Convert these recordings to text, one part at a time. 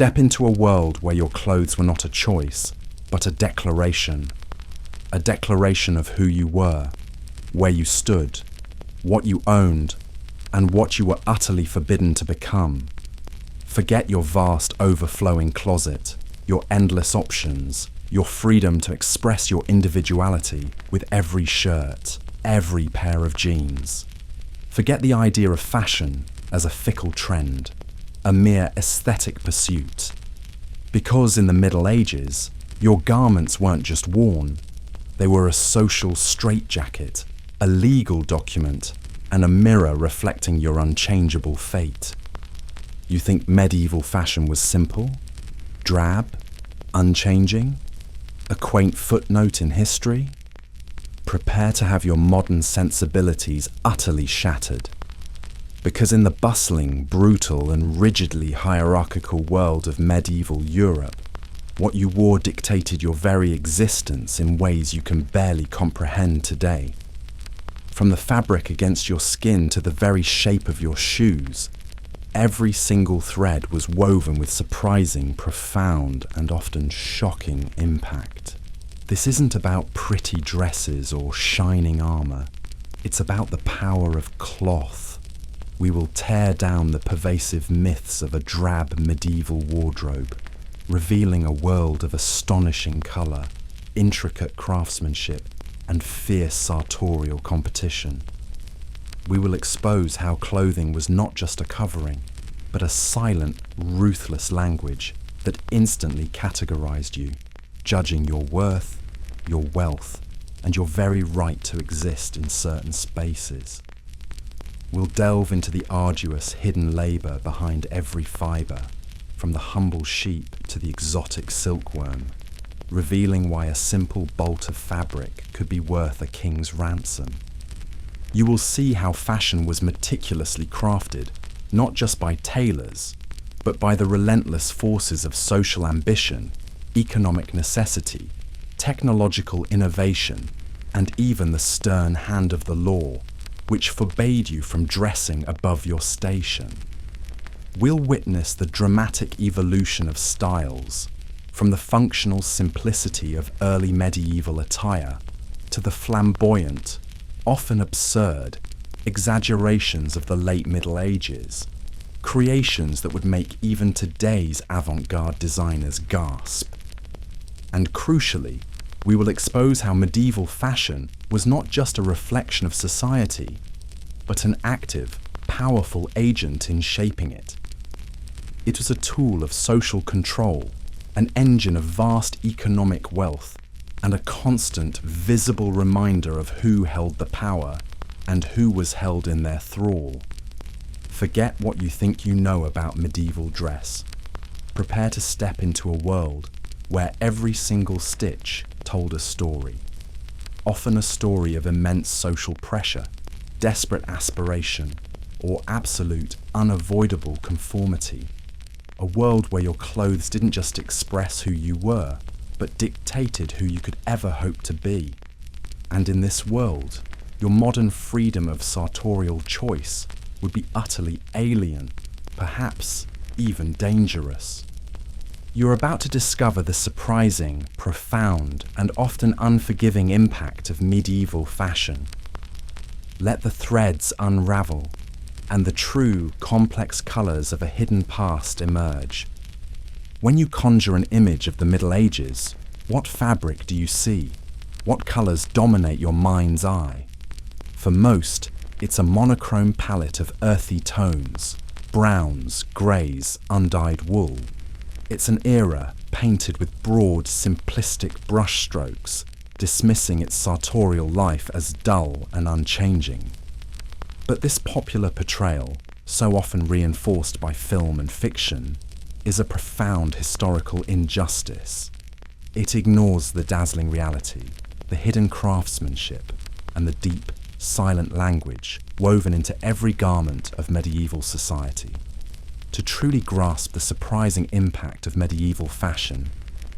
Step into a world where your clothes were not a choice, but a declaration of who you were, where you stood, what you owned, and what you were utterly forbidden to become. Forget your vast overflowing closet, your endless options, your freedom to express your individuality with every shirt, every pair of jeans. Forget the idea of fashion as a fickle trend, a mere aesthetic pursuit. Because in the Middle Ages, your garments weren't just worn, they were a social straitjacket, a legal document, and a mirror reflecting your unchangeable fate. You think medieval fashion was simple, drab, unchanging, a quaint footnote in history? Prepare to have your modern sensibilities utterly shattered. Because in the bustling, brutal, and rigidly hierarchical world of medieval Europe, what you wore dictated your very existence in ways you can barely comprehend today. From the fabric against your skin to the very shape of your shoes, every single thread was woven with surprising, profound, and often shocking impact. This isn't about pretty dresses or shining armor. It's about the power of cloth. We will tear down the pervasive myths of a drab medieval wardrobe, revealing a world of astonishing color, intricate craftsmanship, and fierce sartorial competition. We will expose how clothing was not just a covering, but a silent, ruthless language that instantly categorized you, judging your worth, your wealth, and your very right to exist in certain spaces. We'll delve into the arduous, hidden labor behind every fiber, from the humble sheep to the exotic silkworm, revealing why a simple bolt of fabric could be worth a king's ransom. You will see how fashion was meticulously crafted, not just by tailors, but by the relentless forces of social ambition, economic necessity, technological innovation, and even the stern hand of the law, which forbade you from dressing above your station. We'll witness the dramatic evolution of styles, from the functional simplicity of early medieval attire to the flamboyant, often absurd, exaggerations of the late Middle Ages, creations that would make even today's avant-garde designers gasp. And crucially, we will expose how medieval fashion was not just a reflection of society, but an active, powerful agent in shaping it. It was a tool of social control, an engine of vast economic wealth, and a constant, visible reminder of who held the power and who was held in their thrall. Forget what you think you know about medieval dress. Prepare to step into a world where every single stitch told a story, often a story of immense social pressure, desperate aspiration, or absolute, unavoidable conformity. A world where your clothes didn't just express who you were, but dictated who you could ever hope to be. And in this world, your modern freedom of sartorial choice would be utterly alien, perhaps even dangerous. You're about to discover the surprising, profound, and often unforgiving impact of medieval fashion. Let the threads unravel, and the true, complex colours of a hidden past emerge. When you conjure an image of the Middle Ages, what fabric do you see? What colours dominate your mind's eye? For most, it's a monochrome palette of earthy tones, browns, greys, undyed wool. It's an era painted with broad, simplistic brushstrokes, dismissing its sartorial life as dull and unchanging. But this popular portrayal, so often reinforced by film and fiction, is a profound historical injustice. It ignores the dazzling reality, the hidden craftsmanship, and the deep, silent language woven into every garment of medieval society. To truly grasp the surprising impact of medieval fashion,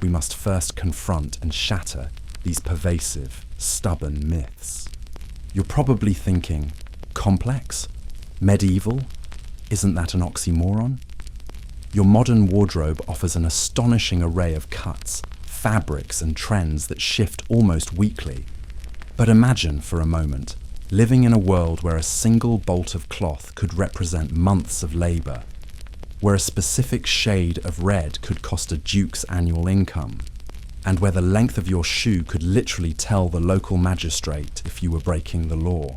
we must first confront and shatter these pervasive, stubborn myths. You're probably thinking, complex? Medieval? Isn't that an oxymoron? Your modern wardrobe offers an astonishing array of cuts, fabrics and trends that shift almost weekly. But imagine for a moment living in a world where a single bolt of cloth could represent months of labour, where a specific shade of red could cost a duke's annual income, and where the length of your shoe could literally tell the local magistrate if you were breaking the law.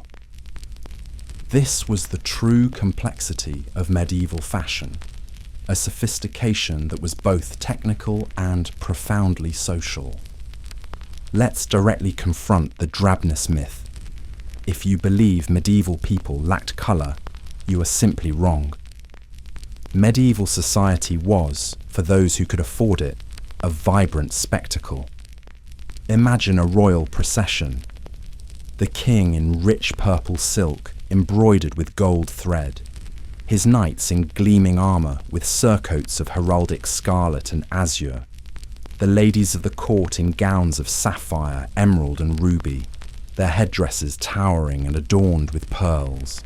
This was the true complexity of medieval fashion, a sophistication that was both technical and profoundly social. Let's directly confront the drabness myth. If you believe medieval people lacked colour, you are simply wrong. Medieval society was, for those who could afford it, a vibrant spectacle. Imagine a royal procession. The king in rich purple silk embroidered with gold thread, his knights in gleaming armour with surcoats of heraldic scarlet and azure, the ladies of the court in gowns of sapphire, emerald and ruby, their headdresses towering and adorned with pearls.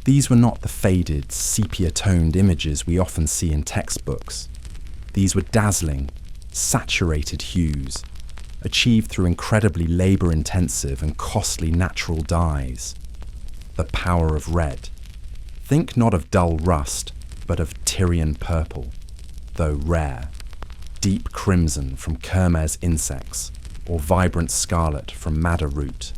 These were not the faded, sepia-toned images we often see in textbooks. These were dazzling, saturated hues, achieved through incredibly labour-intensive and costly natural dyes. The power of red. Think not of dull rust, but of Tyrian purple, though rare, deep crimson from Kermes insects, or vibrant scarlet from madder root.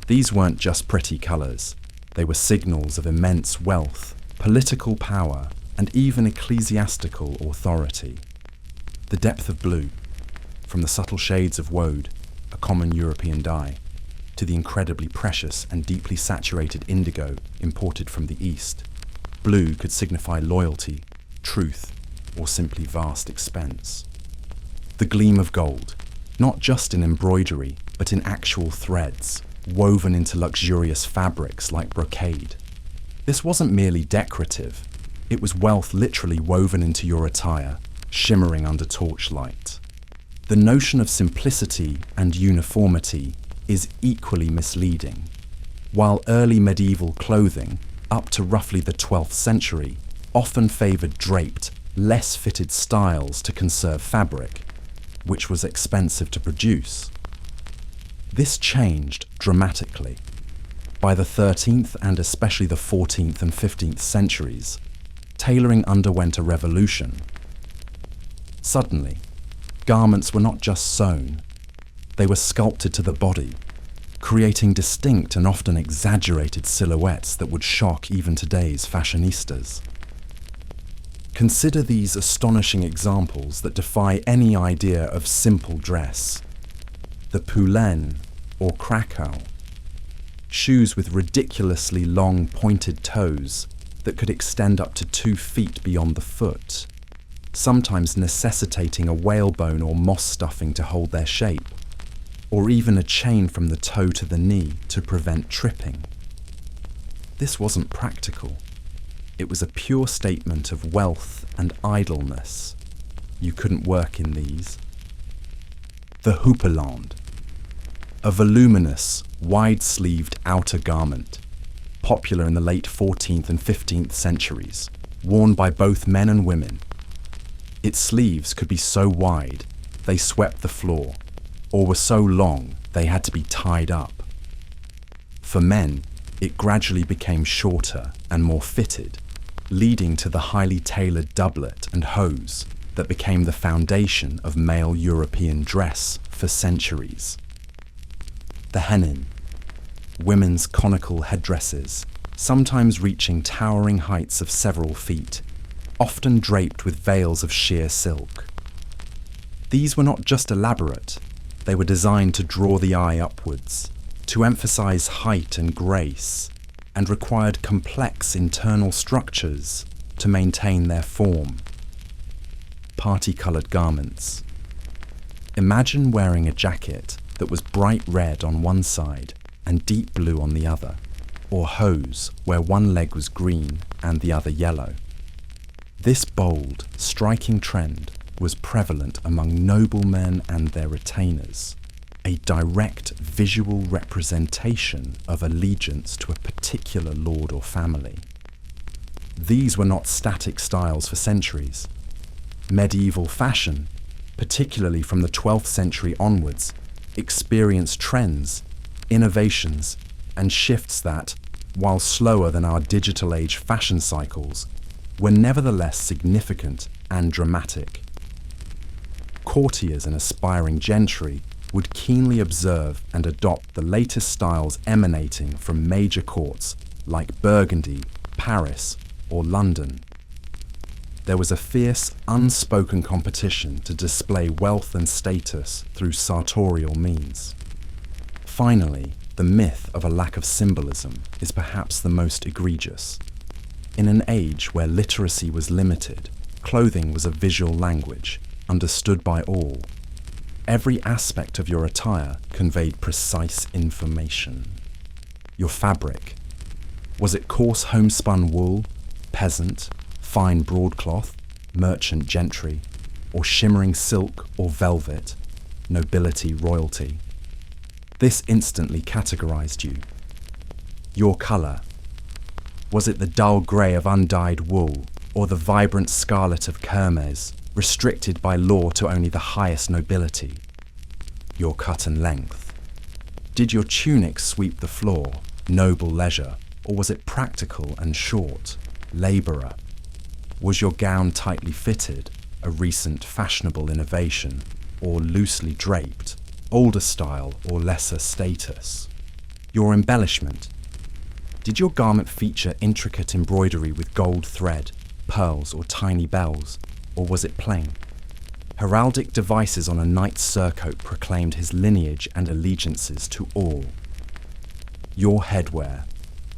These weren't just pretty colours, they were signals of immense wealth, political power, and even ecclesiastical authority. The depth of blue, from the subtle shades of woad, a common European dye, to the incredibly precious and deeply saturated indigo imported from the East. Blue could signify loyalty, truth, or simply vast expense. The gleam of gold, not just in embroidery, but in actual threads, woven into luxurious fabrics like brocade. This wasn't merely decorative, it was wealth literally woven into your attire, shimmering under torchlight. The notion of simplicity and uniformity is equally misleading. While early medieval clothing, up to roughly the 12th century, often favoured draped, less fitted styles to conserve fabric, which was expensive to produce. This changed dramatically. By the 13th and especially the 14th and 15th centuries, tailoring underwent a revolution. Suddenly, garments were not just sewn, they were sculpted to the body, creating distinct and often exaggerated silhouettes that would shock even today's fashionistas. Consider these astonishing examples that defy any idea of simple dress. The poulain, or krakow, shoes with ridiculously long pointed toes that could extend up to 2 feet beyond the foot, sometimes necessitating a whalebone or moss stuffing to hold their shape, or even a chain from the toe to the knee to prevent tripping. This wasn't practical. It was a pure statement of wealth and idleness. You couldn't work in these. The houppelande, a voluminous, wide-sleeved outer garment, popular in the late 14th and 15th centuries, worn by both men and women. Its sleeves could be so wide they swept the floor, or were so long they had to be tied up. For men, it gradually became shorter and more fitted, leading to the highly tailored doublet and hose that became the foundation of male European dress for centuries. The hennin, women's conical headdresses, sometimes reaching towering heights of several feet, often draped with veils of sheer silk. These were not just elaborate, they were designed to draw the eye upwards, to emphasize height and grace, and required complex internal structures to maintain their form. Party-coloured garments. Imagine wearing a jacket that was bright red on one side and deep blue on the other, or hose where one leg was green and the other yellow. This bold, striking trend was prevalent among noblemen and their retainers, a direct visual representation of allegiance to a particular lord or family. These were not static styles for centuries. Medieval fashion, particularly from the 12th century onwards, experienced trends, innovations, and shifts that, while slower than our digital age fashion cycles, were nevertheless significant and dramatic. Courtiers and aspiring gentry would keenly observe and adopt the latest styles emanating from major courts like Burgundy, Paris, or London. There was a fierce, unspoken competition to display wealth and status through sartorial means. Finally, the myth of a lack of symbolism is perhaps the most egregious. In an age where literacy was limited, clothing was a visual language, understood by all. Every aspect of your attire conveyed precise information. Your fabric. Was it coarse homespun wool, peasant, fine broadcloth, merchant gentry, or shimmering silk or velvet, nobility royalty? This instantly categorized you. Your color. Was it the dull grey of undyed wool, or the vibrant scarlet of kermes, restricted by law to only the highest nobility? Your cut and length. Did your tunic sweep the floor, noble leisure, or was it practical and short, labourer? Was your gown tightly fitted, a recent fashionable innovation, or loosely draped, older style or lesser status? Your embellishment. Did your garment feature intricate embroidery with gold thread, pearls or tiny bells, or was it plain? Heraldic devices on a knight's surcoat proclaimed his lineage and allegiances to all. Your headwear.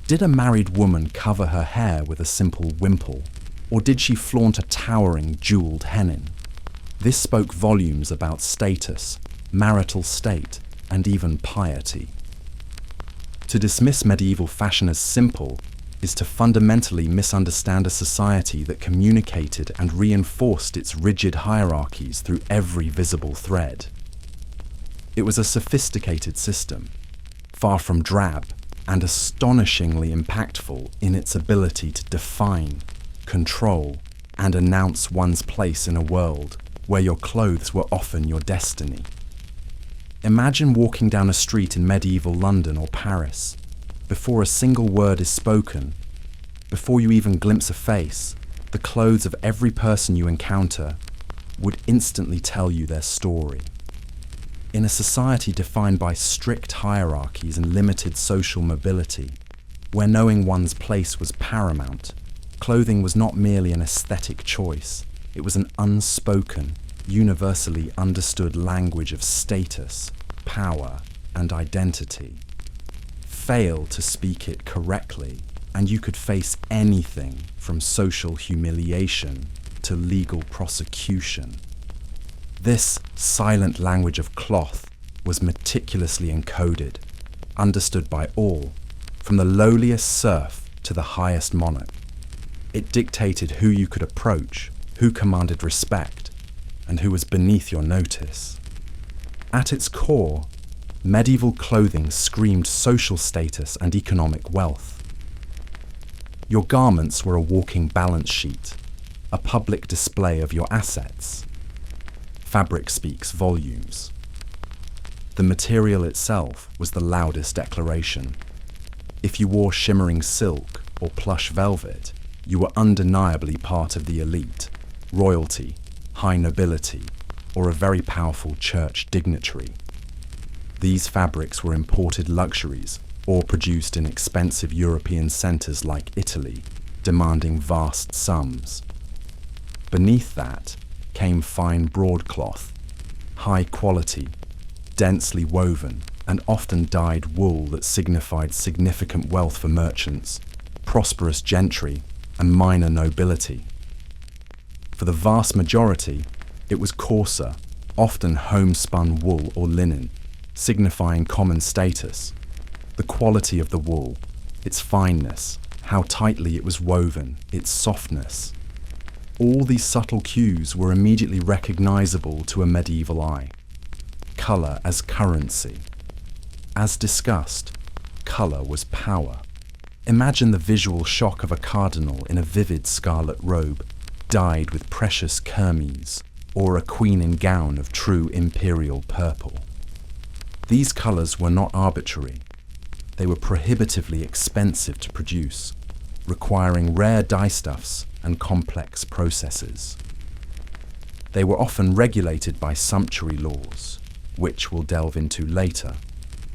Did a married woman cover her hair with a simple wimple, or did she flaunt a towering jewelled hennin? This spoke volumes about status, marital state, and even piety. To dismiss medieval fashion as simple is to fundamentally misunderstand a society that communicated and reinforced its rigid hierarchies through every visible thread. It was a sophisticated system, far from drab, and astonishingly impactful in its ability to define, control, and announce one's place in a world where your clothes were often your destiny. Imagine walking down a street in medieval London or Paris. Before a single word is spoken, before you even glimpse a face, the clothes of every person you encounter would instantly tell you their story. In a society defined by strict hierarchies and limited social mobility, where knowing one's place was paramount, clothing was not merely an aesthetic choice, it was an unspoken, universally understood language of status, power, and identity. Fail to speak it correctly, and you could face anything from social humiliation to legal prosecution. This silent language of cloth was meticulously encoded, understood by all, from the lowliest serf to the highest monarch. It dictated who you could approach, who commanded respect, and who was beneath your notice. At its core, medieval clothing screamed social status and economic wealth. Your garments were a walking balance sheet, a public display of your assets. Fabric speaks volumes. The material itself was the loudest declaration. If you wore shimmering silk or plush velvet, you were undeniably part of the elite, royalty, high nobility, or a very powerful church dignitary. These fabrics were imported luxuries or produced in expensive European centres like Italy, demanding vast sums. Beneath that came fine broadcloth, high quality, densely woven, and often dyed wool that signified significant wealth for merchants, prosperous gentry, and minor nobility. For the vast majority, it was coarser, often homespun wool or linen, signifying common status. The quality of the wool, its fineness, how tightly it was woven, its softness. All these subtle cues were immediately recognizable to a medieval eye. Color as currency. As discussed, color was power. Imagine the visual shock of a cardinal in a vivid scarlet robe, dyed with precious kermes, or a queen in gown of true imperial purple. These colours were not arbitrary. They were prohibitively expensive to produce, requiring rare dyestuffs and complex processes. They were often regulated by sumptuary laws, which we'll delve into later,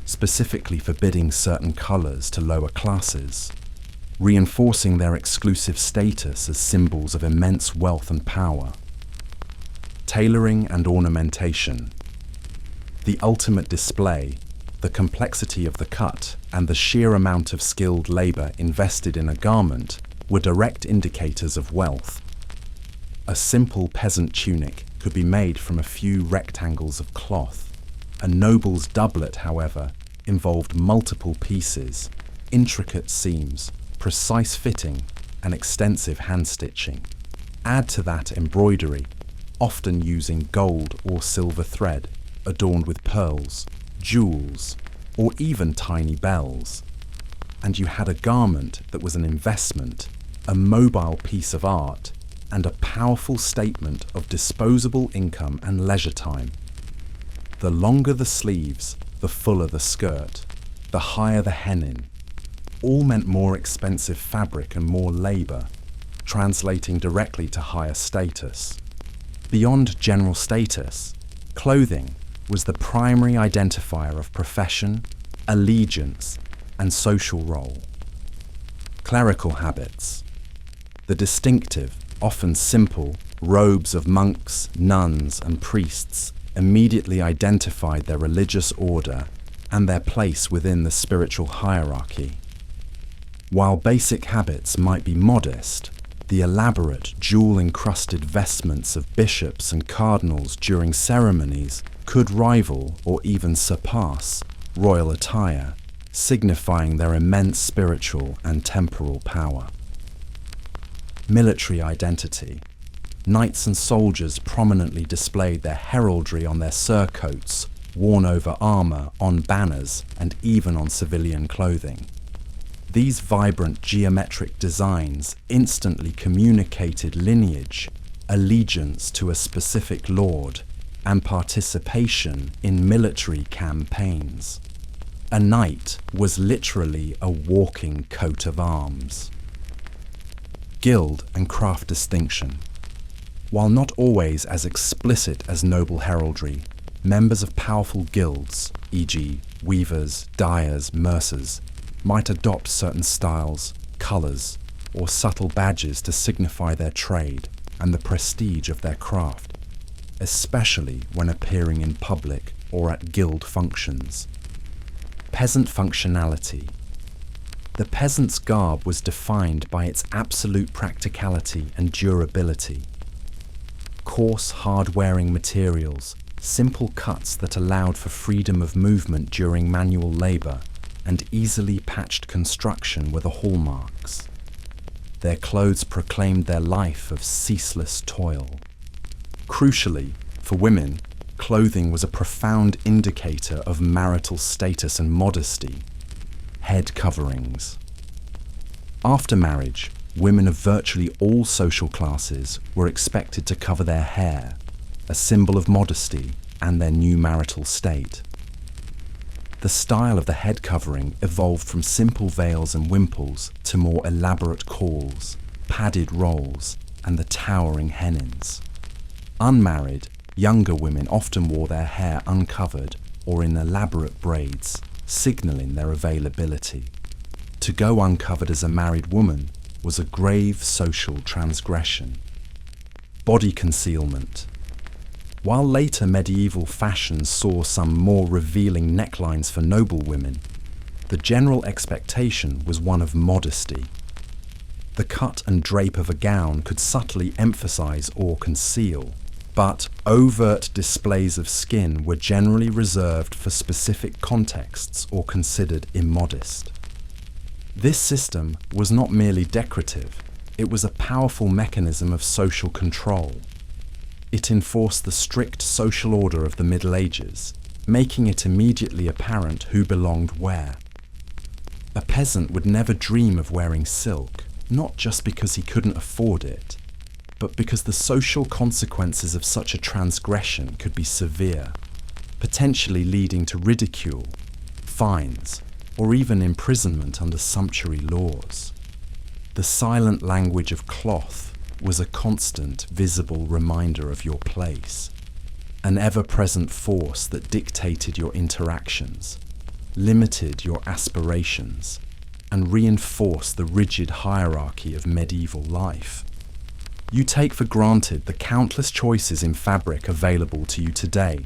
specifically forbidding certain colours to lower classes, reinforcing their exclusive status as symbols of immense wealth and power. Tailoring and ornamentation. The ultimate display, the complexity of the cut, and the sheer amount of skilled labour invested in a garment were direct indicators of wealth. A simple peasant tunic could be made from a few rectangles of cloth. A noble's doublet, however, involved multiple pieces, intricate seams, precise fitting, and extensive hand-stitching. Add to that embroidery, often using gold or silver thread, adorned with pearls, jewels, or even tiny bells. And you had a garment that was an investment, a mobile piece of art, and a powerful statement of disposable income and leisure time. The longer the sleeves, the fuller the skirt, the higher the hennin, all meant more expensive fabric and more labour, translating directly to higher status. Beyond general status, clothing was the primary identifier of profession, allegiance, and social role. Clerical habits. The distinctive, often simple, robes of monks, nuns, and priests immediately identified their religious order and their place within the spiritual hierarchy. While basic habits might be modest, the elaborate, jewel-encrusted vestments of bishops and cardinals during ceremonies could rival or even surpass royal attire, signifying their immense spiritual and temporal power. Military identity. Knights and soldiers prominently displayed their heraldry on their surcoats, worn over armour, on banners, and even on civilian clothing. These vibrant geometric designs instantly communicated lineage, allegiance to a specific lord, and participation in military campaigns. A knight was literally a walking coat of arms. Guild and craft distinction. While not always as explicit as noble heraldry, members of powerful guilds, e.g. weavers, dyers, mercers, might adopt certain styles, colours, or subtle badges to signify their trade and the prestige of their craft, especially when appearing in public or at guild functions. Peasant functionality. The peasant's garb was defined by its absolute practicality and durability. Coarse, hard-wearing materials, simple cuts that allowed for freedom of movement during manual labour, and easily patched construction were the hallmarks. Their clothes proclaimed their life of ceaseless toil. Crucially, for women, clothing was a profound indicator of marital status and modesty. Head coverings. After marriage, women of virtually all social classes were expected to cover their hair, a symbol of modesty and their new marital state. The style of the head covering evolved from simple veils and wimples to more elaborate cauls, padded rolls, and the towering hennins. Unmarried, younger women often wore their hair uncovered or in elaborate braids, signalling their availability. To go uncovered as a married woman was a grave social transgression. Body concealment. While later medieval fashions saw some more revealing necklines for noble women, the general expectation was one of modesty. The cut and drape of a gown could subtly emphasize or conceal, but overt displays of skin were generally reserved for specific contexts or considered immodest. This system was not merely decorative, it was a powerful mechanism of social control. It enforced the strict social order of the Middle Ages, making it immediately apparent who belonged where. A peasant would never dream of wearing silk, not just because he couldn't afford it, but because the social consequences of such a transgression could be severe, potentially leading to ridicule, fines, or even imprisonment under sumptuary laws. The silent language of cloth was a constant, visible reminder of your place, an ever-present force that dictated your interactions, limited your aspirations, and reinforced the rigid hierarchy of medieval life. You take for granted the countless choices in fabric available to you today: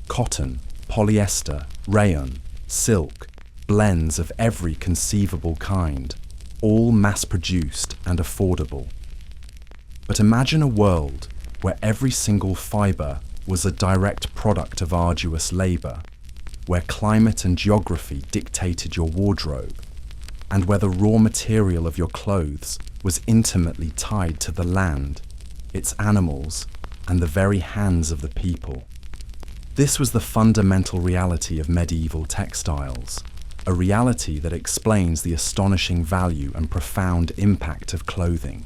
cotton, polyester, rayon, silk, blends of every conceivable kind, all mass-produced and affordable. But imagine a world where every single fibre was a direct product of arduous labour, where climate and geography dictated your wardrobe, and where the raw material of your clothes was intimately tied to the land, its animals, and the very hands of the people. This was the fundamental reality of medieval textiles, a reality that explains the astonishing value and profound impact of clothing.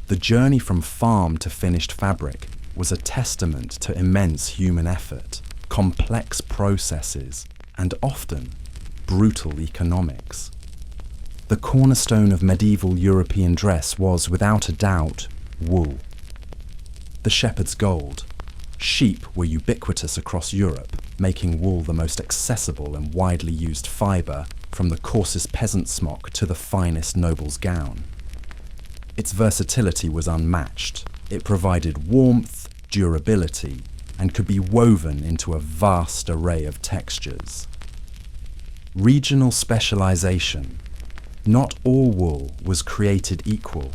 The journey from farm to finished fabric was a testament to immense human effort, complex processes, and often brutal economics. The cornerstone of medieval European dress was, without a doubt, wool. The shepherd's gold. Sheep were ubiquitous across Europe, making wool the most accessible and widely used fibre, from the coarsest peasant smock to the finest noble's gown. Its versatility was unmatched. It provided warmth, durability, and could be woven into a vast array of textures. Regional specialisation. Not all wool was created equal.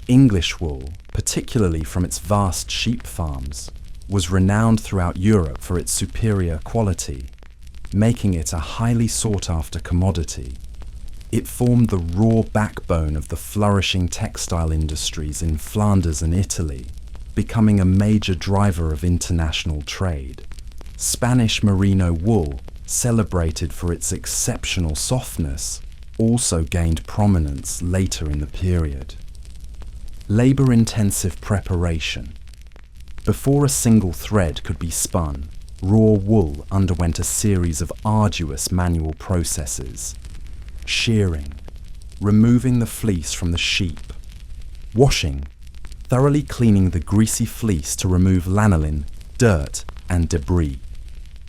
English wool, particularly from its vast sheep farms, was renowned throughout Europe for its superior quality, making it a highly sought-after commodity. It formed the raw backbone of the flourishing textile industries in Flanders and Italy, becoming a major driver of international trade. Spanish merino wool, celebrated for its exceptional softness, also gained prominence later in the period. Labour-intensive preparation. Before a single thread could be spun, raw wool underwent a series of arduous manual processes: shearing, removing the fleece from the sheep; washing, thoroughly cleaning the greasy fleece to remove lanolin, dirt, and debris;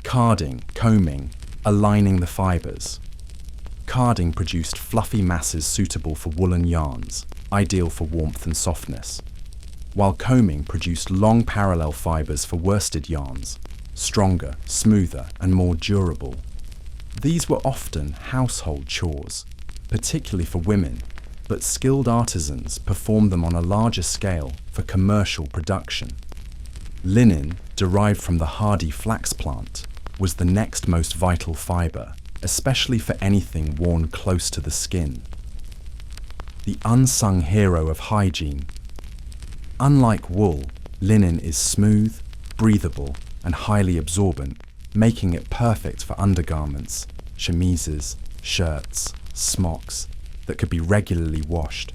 carding, combing, aligning the fibres. Carding produced fluffy masses suitable for woolen yarns, ideal for warmth and softness, while combing produced long parallel fibres for worsted yarns, stronger, smoother, and more durable. These were often household chores, particularly for women, but skilled artisans performed them on a larger scale for commercial production. Linen, derived from the hardy flax plant, was the next most vital fibre, especially for anything worn close to the skin. The unsung hero of hygiene. Unlike wool, linen is smooth, breathable, and highly absorbent, making it perfect for undergarments, chemises, shirts, smocks that could be regularly washed.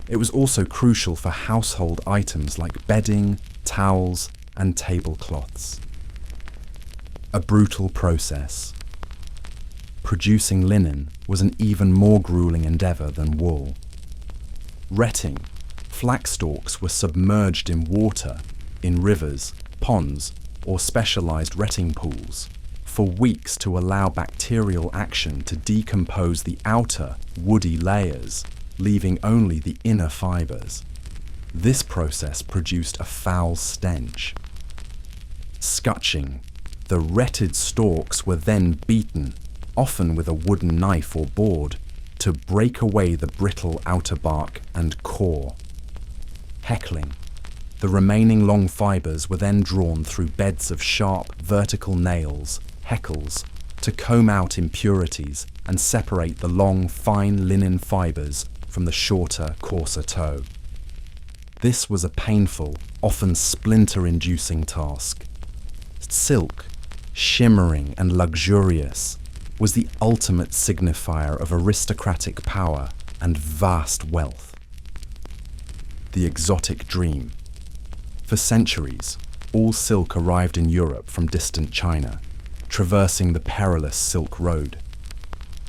It was also crucial for household items like bedding, towels, and tablecloths. A brutal process. Producing linen was an even more grueling endeavour than wool. Retting. Flax stalks were submerged in water, in rivers, ponds, or specialised retting pools, for weeks to allow bacterial action to decompose the outer, woody layers, leaving only the inner fibres. This process produced a foul stench. Scutching. The retted stalks were then beaten, often with a wooden knife or board, to break away the brittle outer bark and core. Heckling. The remaining long fibres were then drawn through beds of sharp, vertical nails, heckles, to comb out impurities and separate the long, fine linen fibres from the shorter, coarser tow. This was a painful, often splinter-inducing task. Silk, shimmering and luxurious, was the ultimate signifier of aristocratic power and vast wealth. The exotic dream. For centuries, all silk arrived in Europe from distant China, traversing the perilous Silk Road.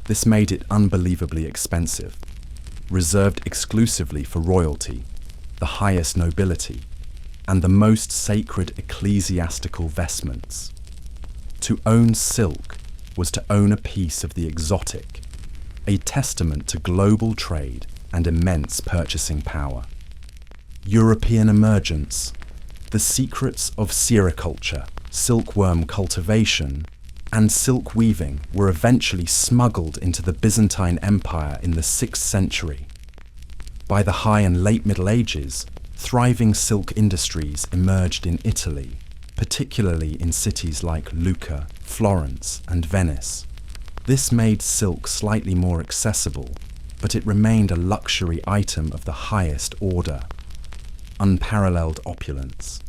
This made it unbelievably expensive, reserved exclusively for royalty, the highest nobility, and the most sacred ecclesiastical vestments. To own silk was to own a piece of the exotic, a testament to global trade and immense purchasing power. European emergence, the secrets of sericulture, silkworm cultivation, and silk weaving were eventually smuggled into the Byzantine Empire in the 6th century. By the High and Late Middle Ages, thriving silk industries emerged in Italy, particularly in cities like Lucca, Florence, and Venice. This made silk slightly more accessible, but it remained a luxury item of the highest order. Unparalleled opulence.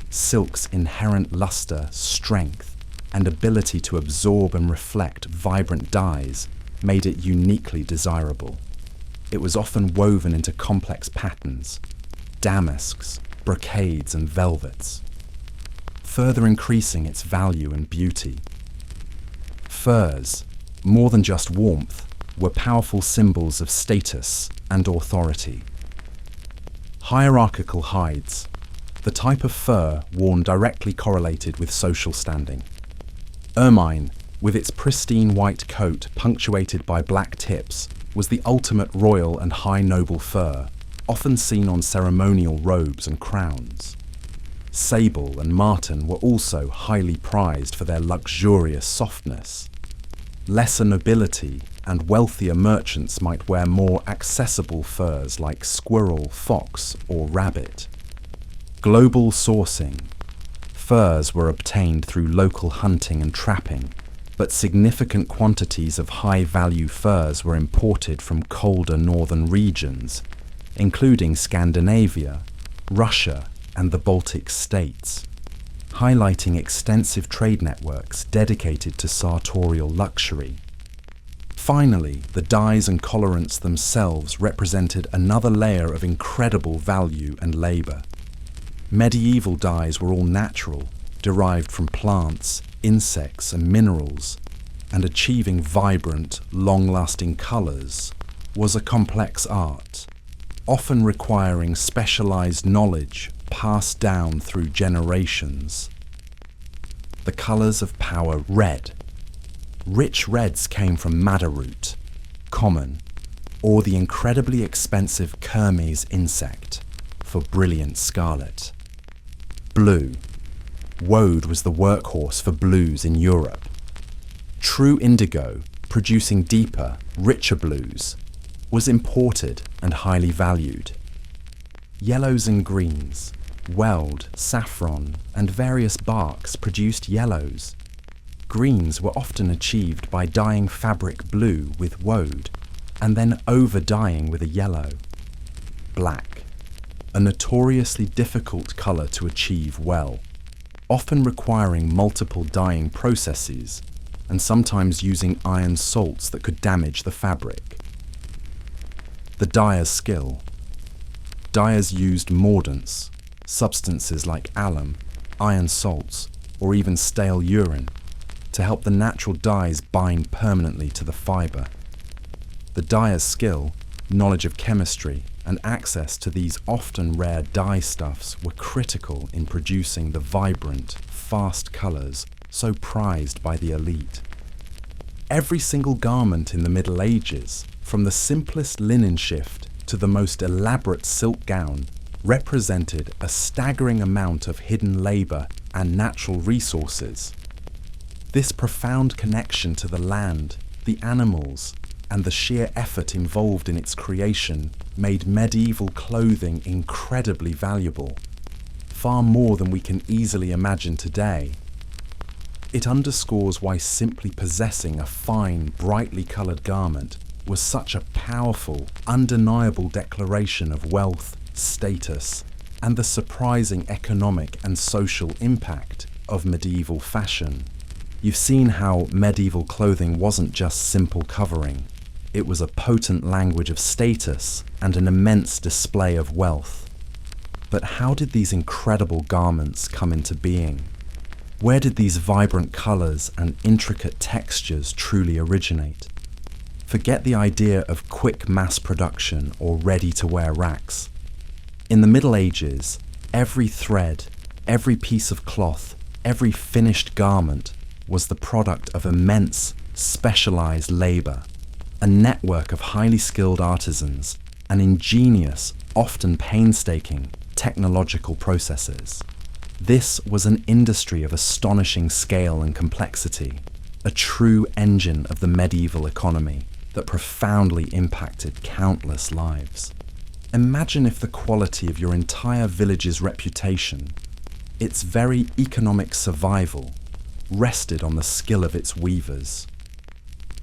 Silk's inherent luster, strength, and ability to absorb and reflect vibrant dyes made it uniquely desirable. It was often woven into complex patterns, damasks, brocades, and velvets, further increasing its value and beauty. Furs, more than just warmth, were powerful symbols of status and authority. Hierarchical hides, the type of fur worn directly correlated with social standing. Ermine, with its pristine white coat punctuated by black tips, was the ultimate royal and high noble fur, often seen on ceremonial robes and crowns. Sable and marten were also highly prized for their luxurious softness. Lesser nobility and wealthier merchants might wear more accessible furs like squirrel, fox, or rabbit. Global sourcing. Furs were obtained through local hunting and trapping, but significant quantities of high-value furs were imported from colder northern regions, including Scandinavia, Russia, and the Baltic states, highlighting extensive trade networks dedicated to sartorial luxury. Finally, the dyes and colorants themselves represented another layer of incredible value and labor. Medieval dyes were all natural, derived from plants, insects, and minerals, and achieving vibrant, long-lasting colors was a complex art, often requiring specialized knowledge passed down through generations. The colors of power. Red. Rich reds came from madder root, common, or the incredibly expensive Kermes insect, for brilliant scarlet. Blue. Woad was the workhorse for blues in Europe. True indigo, producing deeper, richer blues, was imported and highly valued. Yellows and greens, weld, saffron, and various barks produced yellows. Greens were often achieved by dyeing fabric blue with woad, and then over-dyeing with a yellow. Black, a notoriously difficult colour to achieve well, often requiring multiple dyeing processes, and sometimes using iron salts that could damage the fabric. The dyer's skill. Dyers used mordants, substances like alum, iron salts, or even stale urine, to help the natural dyes bind permanently to the fibre. The dyer's skill, knowledge of chemistry, and access to these often rare dye stuffs were critical in producing the vibrant, fast colours so prized by the elite. Every single garment in the Middle Ages, from the simplest linen shift to the most elaborate silk gown, represented a staggering amount of hidden labour and natural resources. This profound connection to the land, the animals, and the sheer effort involved in its creation made medieval clothing incredibly valuable, far more than we can easily imagine today. It underscores why simply possessing a fine, brightly coloured garment was such a powerful, undeniable declaration of wealth, status, and the surprising economic and social impact of medieval fashion. You've seen how medieval clothing wasn't just simple covering. It was a potent language of status and an immense display of wealth. But how did these incredible garments come into being? Where did these vibrant colors and intricate textures truly originate? Forget the idea of quick mass production or ready-to-wear racks. In the Middle Ages, every thread, every piece of cloth, every finished garment was the product of immense, specialized labor, a network of highly skilled artisans, and ingenious, often painstaking, technological processes. This was an industry of astonishing scale and complexity, a true engine of the medieval economy that profoundly impacted countless lives. Imagine if the quality of your entire village's reputation, its very economic survival, rested on the skill of its weavers.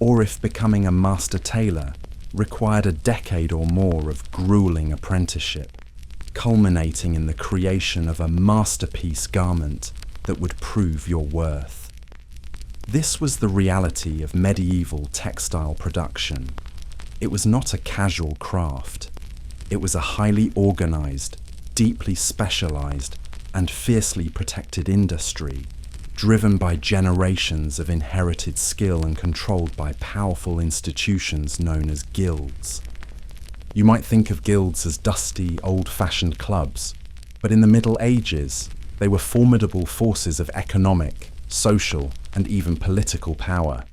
Or if becoming a master tailor required a decade or more of grueling apprenticeship, culminating in the creation of a masterpiece garment that would prove your worth. This was the reality of medieval textile production. It was not a casual craft. It was a highly organized, deeply specialized, and fiercely protected industry, driven by generations of inherited skill and controlled by powerful institutions known as guilds. You might think of guilds as dusty, old-fashioned clubs, but in the Middle Ages, they were formidable forces of economic, social, and even political power.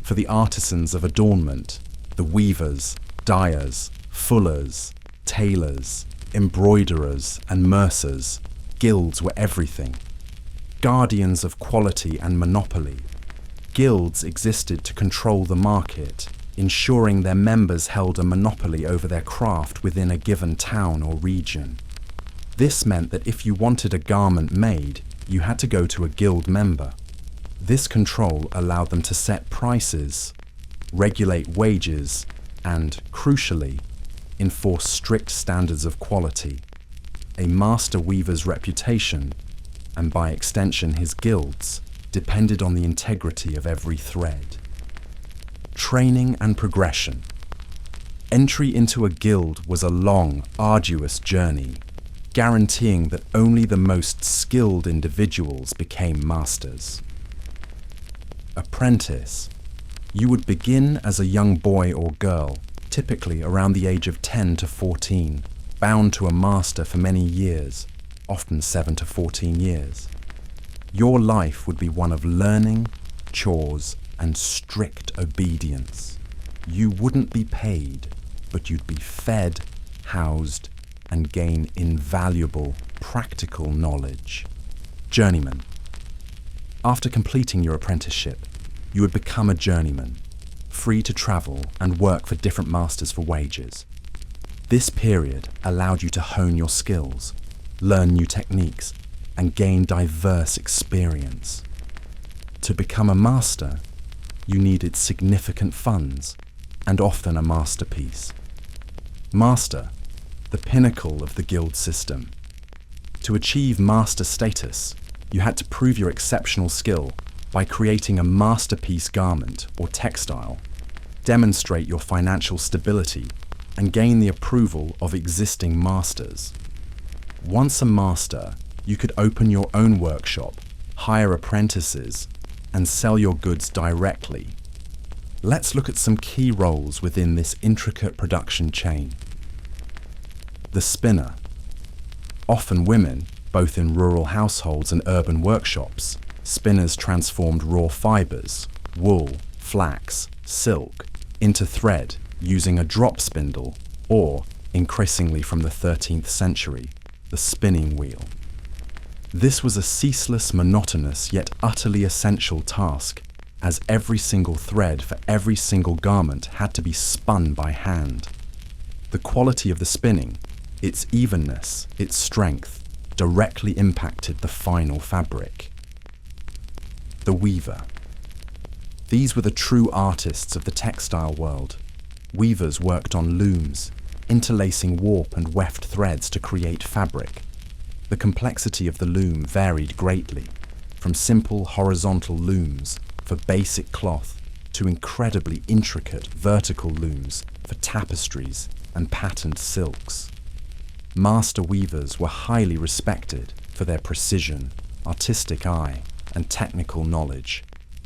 For the artisans of adornment, the weavers, dyers, fullers, tailors, embroiderers, and mercers, guilds were everything. Guardians of quality and monopoly, guilds existed to control the market, ensuring their members held a monopoly over their craft within a given town or region. This meant that if you wanted a garment made, you had to go to a guild member. This control allowed them to set prices, regulate wages, and, crucially, enforce strict standards of quality. A master weaver's reputation, and by extension his guilds, depended on the integrity of every thread. Training and progression. Entry into a guild was a long, arduous journey, guaranteeing that only the most skilled individuals became masters. Apprentice. You would begin as a young boy or girl, typically around the age of 10 to 14, bound to a master for many years, often 7 to 14 years. Your life would be one of learning, chores, and strict obedience. You wouldn't be paid, but you'd be fed, housed, and gain invaluable, practical knowledge. Journeyman. After completing your apprenticeship, you would become a journeyman, free to travel and work for different masters for wages. This period allowed you to hone your skills, learn new techniques, and gain diverse experience. To become a master, you needed significant funds and often a masterpiece. Master, the pinnacle of the guild system. To achieve master status, you had to prove your exceptional skill by creating a masterpiece garment or textile, demonstrate your financial stability, and gain the approval of existing masters. Once a master, you could open your own workshop, hire apprentices, and sell your goods directly. Let's look at some key roles within this intricate production chain. The spinner. Often women, both in rural households and urban workshops, spinners transformed raw fibers, wool, flax, silk, into thread using a drop spindle or, increasingly from the 13th century, the spinning wheel. This was a ceaseless, monotonous, yet utterly essential task, as every single thread for every single garment had to be spun by hand. The quality of the spinning, its evenness, its strength, directly impacted the final fabric. The weaver. These were the true artists of the textile world. Weavers worked on looms, interlacing warp and weft threads to create fabric. The complexity of the loom varied greatly. from simple horizontal looms for basic cloth to incredibly intricate vertical looms for tapestries and patterned silks. Master weavers were highly respected for their precision, artistic eye, and technical knowledge,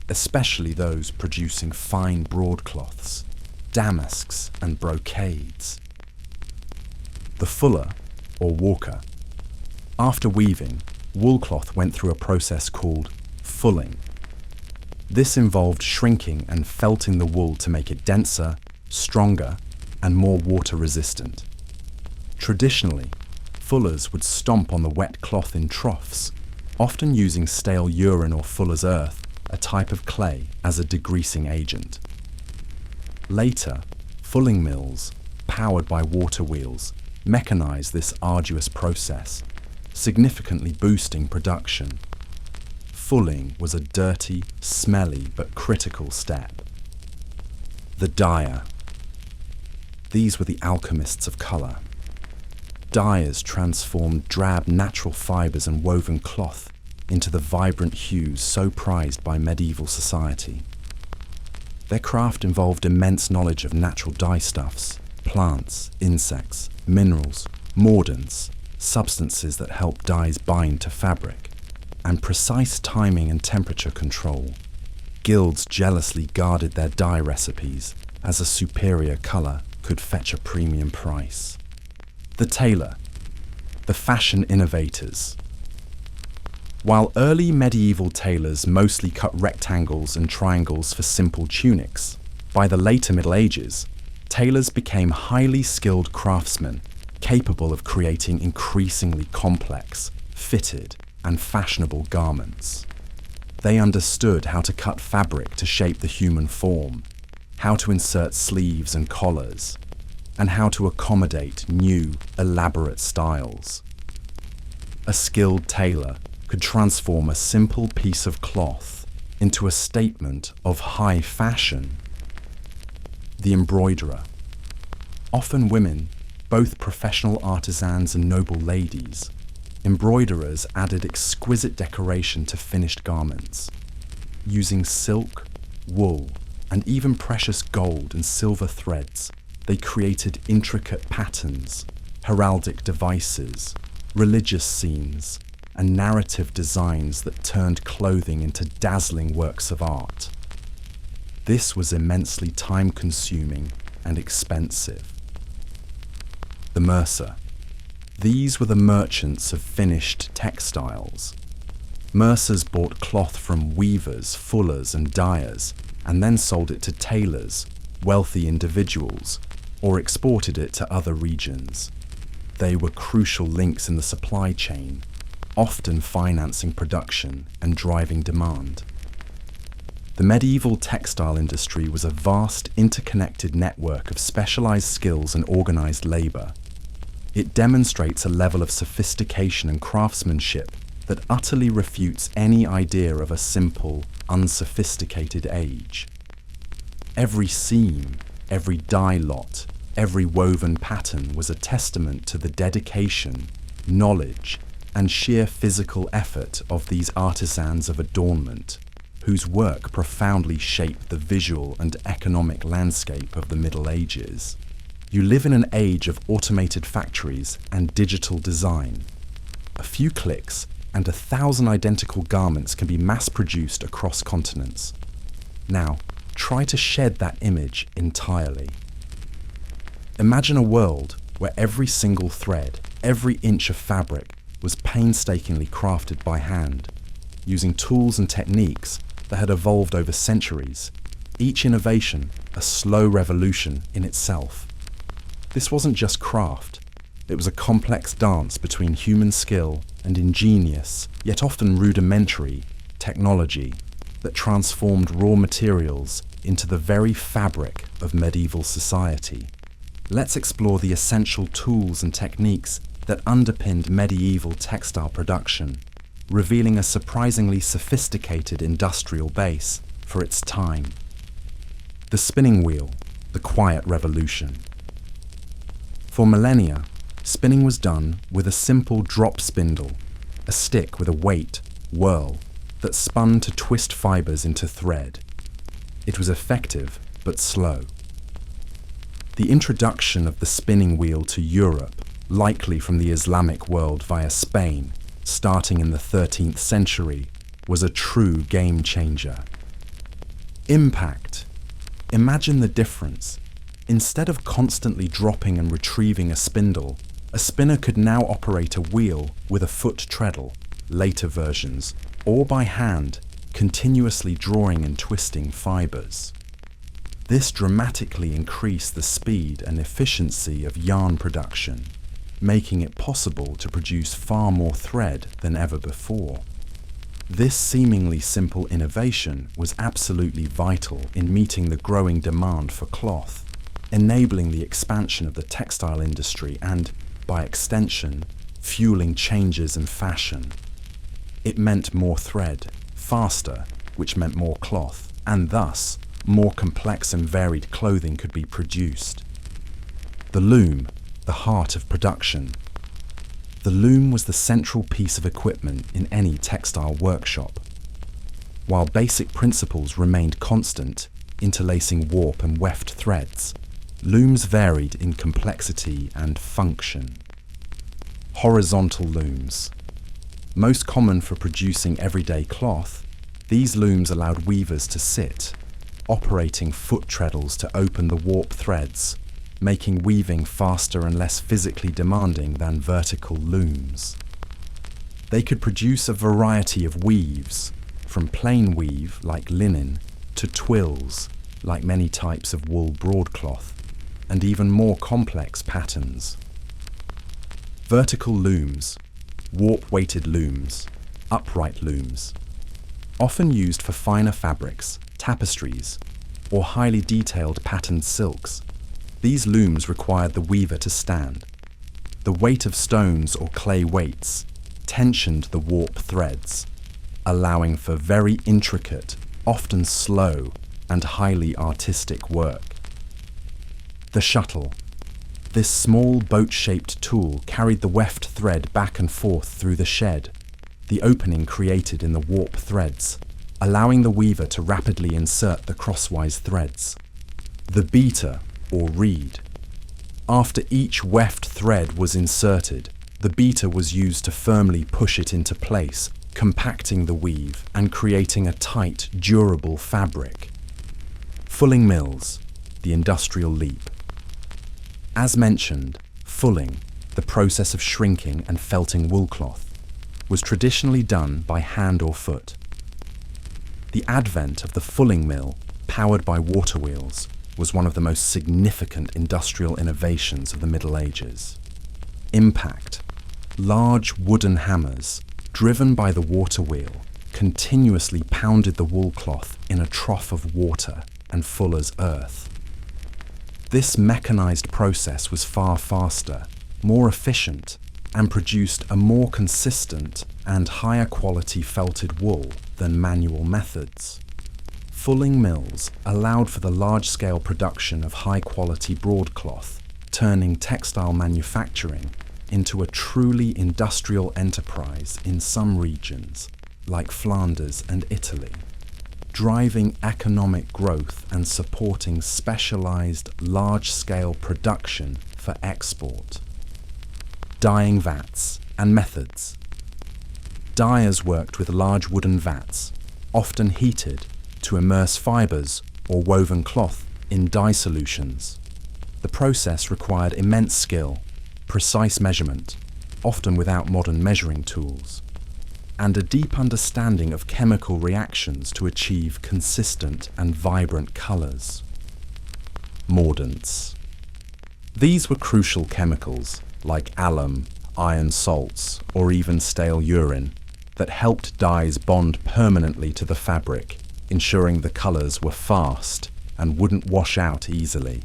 especially those producing fine broadcloths, damasks, and brocades. The fuller, or walker. After weaving, wool cloth went through a process called fulling. This involved shrinking and felting the wool to make it denser, stronger, and more water-resistant. Traditionally, fullers would stomp on the wet cloth in troughs, often using stale urine or fuller's earth, a type of clay, as a degreasing agent. Later, fulling mills, powered by water wheels, mechanized this arduous process, significantly boosting production. Fulling was a dirty, smelly, but critical step. The dyer. These were the alchemists of color. Dyers transformed drab natural fibers and woven cloth into the vibrant hues so prized by medieval society. Their craft involved immense knowledge of natural dyestuffs, plants, insects, minerals, mordants, substances that help dyes bind to fabric, and precise timing and temperature control. Guilds jealously guarded their dye recipes, as a superior color could fetch a premium price. The tailor, the fashion innovators. While early medieval tailors mostly cut rectangles and triangles for simple tunics, by the later Middle Ages, tailors became highly skilled craftsmen capable of creating increasingly complex, fitted, and fashionable garments. They understood how to cut fabric to shape the human form, how to insert sleeves and collars, and how to accommodate new, elaborate styles. A skilled tailor could transform a simple piece of cloth into a statement of high fashion. The embroiderer. Often women, both professional artisans and noble ladies, embroiderers added exquisite decoration to finished garments. Using silk, wool, and even precious gold and silver threads, they created intricate patterns, heraldic devices, religious scenes, and narrative designs that turned clothing into dazzling works of art. This was immensely time-consuming and expensive. The mercer. These were the merchants of finished textiles. Mercers bought cloth from weavers, fullers, and dyers, and then sold it to tailors, wealthy individuals, or exported it to other regions. They were crucial links in the supply chain, often financing production and driving demand. The medieval textile industry was a vast, interconnected network of specialized skills and organized labor. It demonstrates a level of sophistication and craftsmanship that utterly refutes any idea of a simple, unsophisticated age. Every seam, every dye lot, every woven pattern was a testament to the dedication, knowledge, and sheer physical effort of these artisans of adornment, whose work profoundly shaped the visual and economic landscape of the Middle Ages. You live in an age of automated factories and digital design. A few clicks and 1,000 identical garments can be mass-produced across continents. Now, try to shed that image entirely. Imagine a world where every single thread, every inch of fabric, was painstakingly crafted by hand, using tools and techniques that had evolved over centuries, each innovation a slow revolution in itself. This wasn't just craft, it was a complex dance between human skill and ingenious, yet often rudimentary, technology that transformed raw materials into the very fabric of medieval society. Let's explore the essential tools and techniques that underpinned medieval textile production, revealing a surprisingly sophisticated industrial base for its time. The spinning wheel, the quiet revolution. For millennia, spinning was done with a simple drop spindle, a stick with a weight, whirl, that spun to twist fibers into thread. It was effective, but slow. The introduction of the spinning wheel to Europe, likely from the Islamic world via Spain, starting in the 13th century, was a true game changer. Impact. Imagine the difference. Instead of constantly dropping and retrieving a spindle, a spinner could now operate a wheel with a foot treadle, later versions, or by hand, continuously drawing and twisting fibers. This dramatically increased the speed and efficiency of yarn production, making it possible to produce far more thread than ever before. This seemingly simple innovation was absolutely vital in meeting the growing demand for cloth, enabling the expansion of the textile industry and, by extension, fueling changes in fashion. It meant more thread, faster, which meant more cloth, and thus, more complex and varied clothing could be produced. The loom, the heart of production. The loom was the central piece of equipment in any textile workshop. While basic principles remained constant, interlacing warp and weft threads, looms varied in complexity and function. Horizontal looms. Most common for producing everyday cloth, these looms allowed weavers to sit, operating foot treadles to open the warp threads, making weaving faster and less physically demanding than vertical looms. They could produce a variety of weaves, from plain weave like linen to twills like many types of wool broadcloth, and even more complex patterns. Vertical looms, warp-weighted looms, upright looms, often used for finer fabrics, tapestries, or highly detailed patterned silks. These looms required the weaver to stand. The weight of stones or clay weights tensioned the warp threads, allowing for very intricate, often slow, and highly artistic work. The shuttle. This small boat-shaped tool carried the weft thread back and forth through the shed, the opening created in the warp threads, allowing the weaver to rapidly insert the crosswise threads. The beater, or reed. After each weft thread was inserted, the beater was used to firmly push it into place, compacting the weave and creating a tight, durable fabric. Fulling mills, the industrial leap. As mentioned, fulling, the process of shrinking and felting wool cloth, was traditionally done by hand or foot. The advent of the fulling mill, powered by water wheels, was one of the most significant industrial innovations of the Middle Ages. Impact. Large wooden hammers, driven by the water wheel, continuously pounded the wool cloth in a trough of water and fuller's earth. This mechanized process was far faster, more efficient, and produced a more consistent and higher quality felted wool than manual methods. Fulling mills allowed for the large-scale production of high-quality broadcloth, turning textile manufacturing into a truly industrial enterprise in some regions, like Flanders and Italy, driving economic growth and supporting specialized, large-scale production for export. Dyeing vats and methods. Dyers worked with large wooden vats, often heated, to immerse fibers or woven cloth in dye solutions. The process required immense skill, precise measurement, often without modern measuring tools, and a deep understanding of chemical reactions to achieve consistent and vibrant colors. Mordants. These were crucial chemicals like alum, iron salts, or even stale urine that helped dyes bond permanently to the fabric, ensuring the colors were fast and wouldn't wash out easily.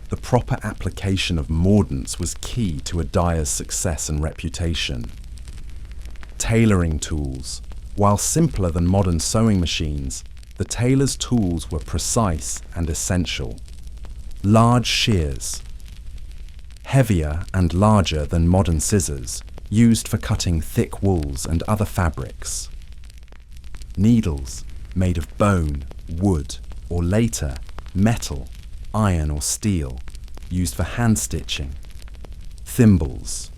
The proper application of mordants was key to a dyer's success and reputation. Tailoring tools. While simpler than modern sewing machines, the tailor's tools were precise and essential. Large shears. Heavier and larger than modern scissors, used for cutting thick wools and other fabrics. Needles made of bone, wood, or later, metal, iron or steel, used for hand stitching. Thimbles,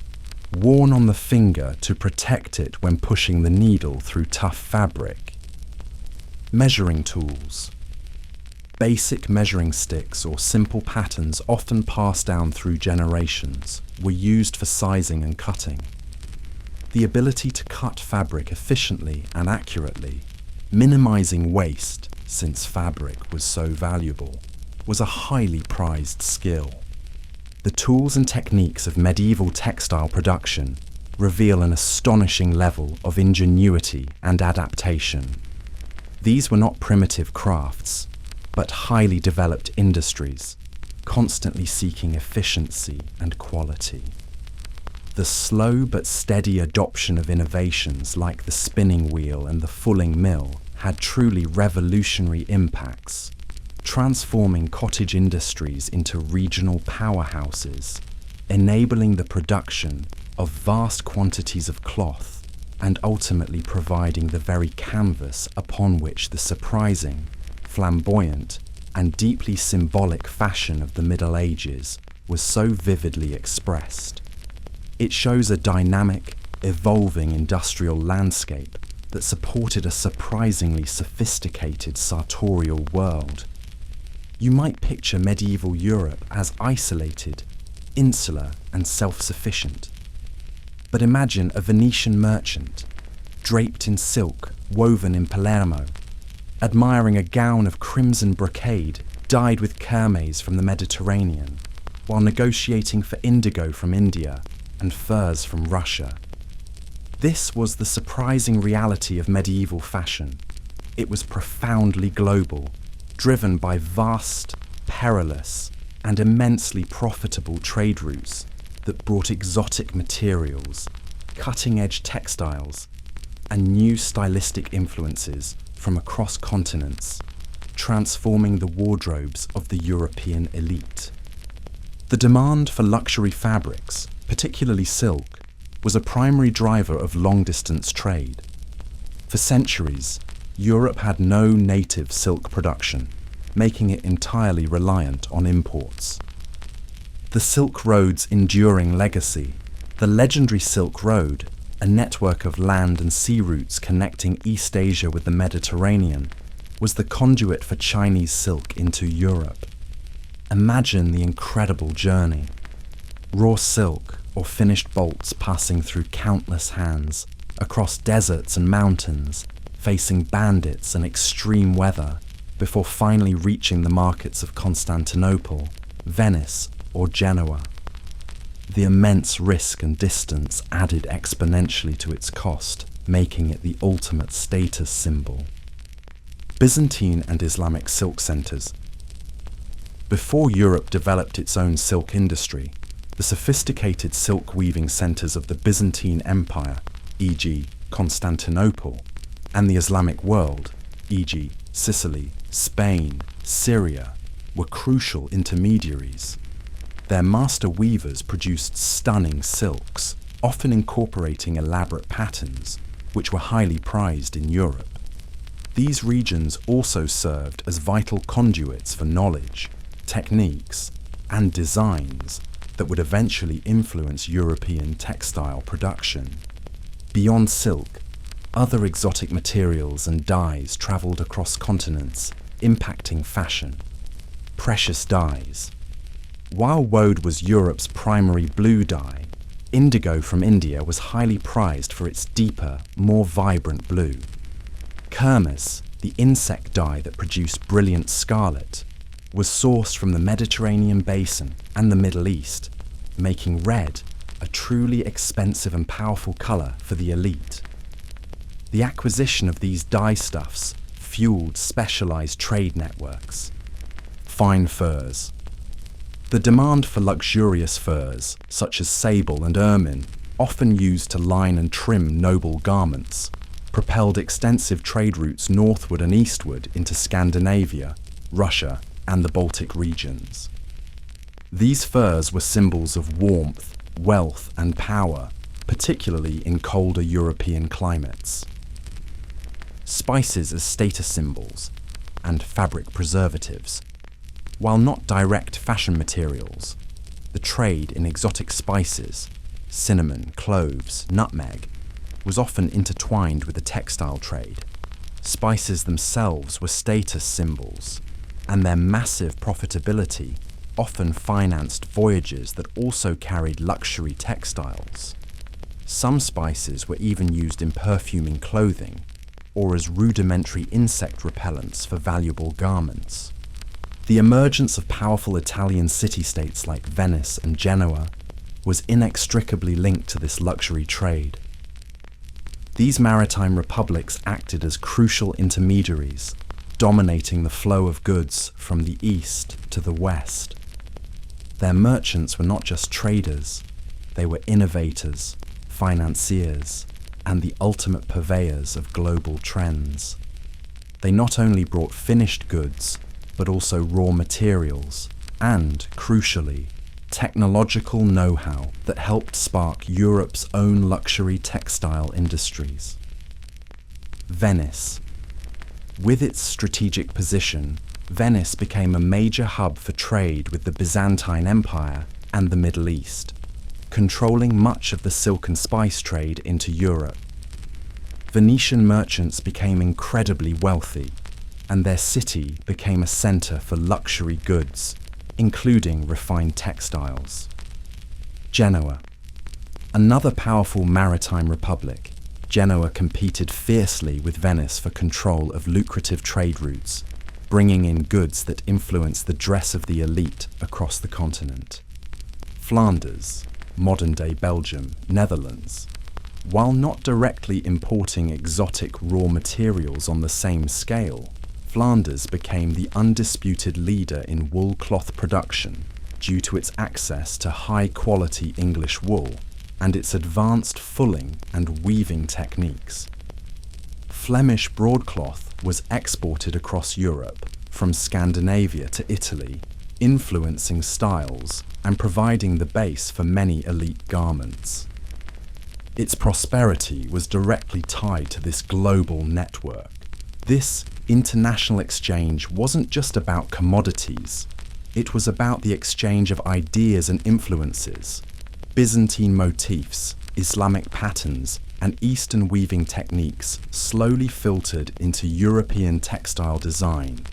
worn on the finger to protect it when pushing the needle through tough fabric. Measuring tools, basic measuring sticks or simple patterns often passed down through generations were used for sizing and cutting. The ability to cut fabric efficiently and accurately, minimizing waste since fabric was so valuable, was a highly prized skill. The tools and techniques of medieval textile production reveal an astonishing level of ingenuity and adaptation. These were not primitive crafts, but highly developed industries, constantly seeking efficiency and quality. The slow but steady adoption of innovations like the spinning wheel and the fulling mill had truly revolutionary impacts, transforming cottage industries into regional powerhouses, enabling the production of vast quantities of cloth and ultimately providing the very canvas upon which the surprising, flamboyant, and deeply symbolic fashion of the Middle Ages was so vividly expressed. It shows a dynamic, evolving industrial landscape that supported a surprisingly sophisticated sartorial world. You might picture medieval Europe as isolated, insular, and self-sufficient. But imagine a Venetian merchant, draped in silk woven in Palermo, admiring a gown of crimson brocade dyed with kermes from the Mediterranean, while negotiating for indigo from India and furs from Russia. This was the surprising reality of medieval fashion. It was profoundly global, driven by vast, perilous, and immensely profitable trade routes that brought exotic materials, cutting-edge textiles, and new stylistic influences from across continents, transforming the wardrobes of the European elite. The demand for luxury fabrics, particularly silk, was a primary driver of long-distance trade. For centuries, Europe had no native silk production, making it entirely reliant on imports. The Silk Road's enduring legacy, the legendary Silk Road, a network of land and sea routes connecting East Asia with the Mediterranean, was the conduit for Chinese silk into Europe. Imagine the incredible journey. Raw silk or finished bolts passing through countless hands, across deserts and mountains, facing bandits and extreme weather, before finally reaching the markets of Constantinople, Venice, or Genoa. The immense risk and distance added exponentially to its cost, making it the ultimate status symbol. Byzantine and Islamic silk centers. Before Europe developed its own silk industry, the sophisticated silk weaving centers of the Byzantine Empire, e.g. Constantinople, and the Islamic world, e.g. Sicily, Spain, Syria, were crucial intermediaries. Their master weavers produced stunning silks, often incorporating elaborate patterns, which were highly prized in Europe. These regions also served as vital conduits for knowledge, techniques, and designs that would eventually influence European textile production. Beyond silk, other exotic materials and dyes traveled across continents, impacting fashion. Precious dyes. While woad was Europe's primary blue dye, indigo from India was highly prized for its deeper, more vibrant blue. Kermes, the insect dye that produced brilliant scarlet, was sourced from the Mediterranean basin and the Middle East, making red a truly expensive and powerful color for the elite. The acquisition of these dyestuffs fueled specialized trade networks. Fine furs. The demand for luxurious furs, such as sable and ermine, often used to line and trim noble garments, propelled extensive trade routes northward and eastward into Scandinavia, Russia, and the Baltic regions. These furs were symbols of warmth, wealth, and power, particularly in colder European climates. spices as status symbols, and fabric preservatives. While not direct fashion materials, the trade in exotic spices, cinnamon, cloves, nutmeg, was often intertwined with the textile trade. Spices themselves were status symbols, and their massive profitability often financed voyages that also carried luxury textiles. Some spices were even used in perfuming clothing or as rudimentary insect repellents for valuable garments. The emergence of powerful Italian city-states like Venice and Genoa was inextricably linked to this luxury trade. These maritime republics acted as crucial intermediaries, dominating the flow of goods from the east to the west. Their merchants were not just traders, they were innovators, financiers, and the ultimate purveyors of global trends. They not only brought finished goods, but also raw materials and, crucially, technological know-how that helped spark Europe's own luxury textile industries. Venice. With its strategic position, Venice became a major hub for trade with the Byzantine Empire and the Middle East, controlling much of the silk and spice trade into Europe. Venetian merchants became incredibly wealthy, and their city became a center for luxury goods, including refined textiles. Genoa. Another powerful maritime republic, Genoa competed fiercely with Venice for control of lucrative trade routes, bringing in goods that influenced the dress of the elite across the continent. Flanders, modern-day Belgium, Netherlands. While not directly importing exotic raw materials on the same scale, Flanders became the undisputed leader in wool cloth production due to its access to high-quality English wool and its advanced fulling and weaving techniques. Flemish broadcloth was exported across Europe, from Scandinavia to Italy, influencing styles and providing the base for many elite garments. Its prosperity was directly tied to this global network. This international exchange wasn't just about commodities, it was about the exchange of ideas and influences. Byzantine motifs, Islamic patterns, and Eastern weaving techniques slowly filtered into European textile design,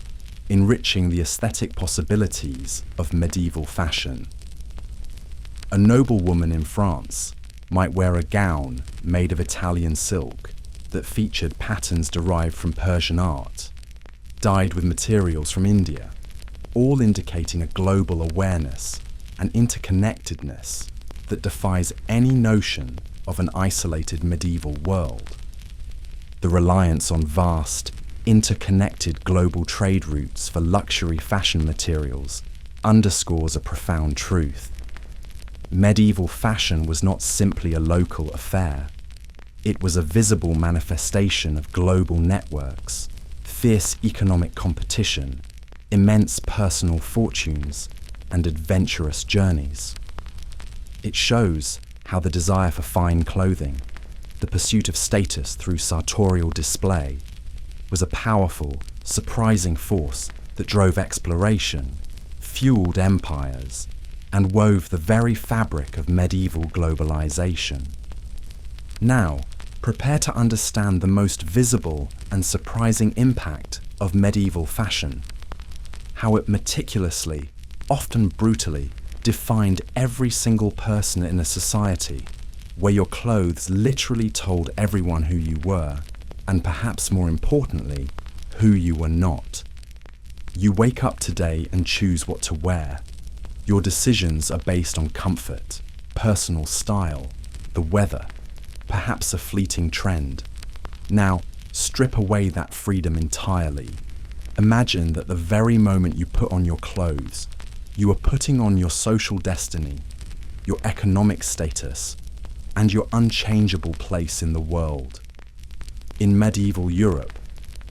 enriching the aesthetic possibilities of medieval fashion. A noblewoman in France might wear a gown made of Italian silk that featured patterns derived from Persian art, dyed with materials from India, all indicating a global awareness and interconnectedness that defies any notion of an isolated medieval world. The reliance on vast, interconnected global trade routes for luxury fashion materials underscores a profound truth. Medieval fashion was not simply a local affair. It was a visible manifestation of global networks, fierce economic competition, immense personal fortunes, and adventurous journeys. It shows how the desire for fine clothing, the pursuit of status through sartorial display, was a powerful, surprising force that drove exploration, fueled empires, and wove the very fabric of medieval globalization. Now, prepare to understand the most visible and surprising impact of medieval fashion, how it meticulously, often brutally, defined every single person in a society, where your clothes literally told everyone who you were, and perhaps more importantly, who you were not. You wake up today and choose what to wear. Your decisions are based on comfort, personal style, the weather, perhaps a fleeting trend. Now, strip away that freedom entirely. Imagine that the very moment you put on your clothes, you are putting on your social destiny, your economic status, and your unchangeable place in the world. In medieval Europe,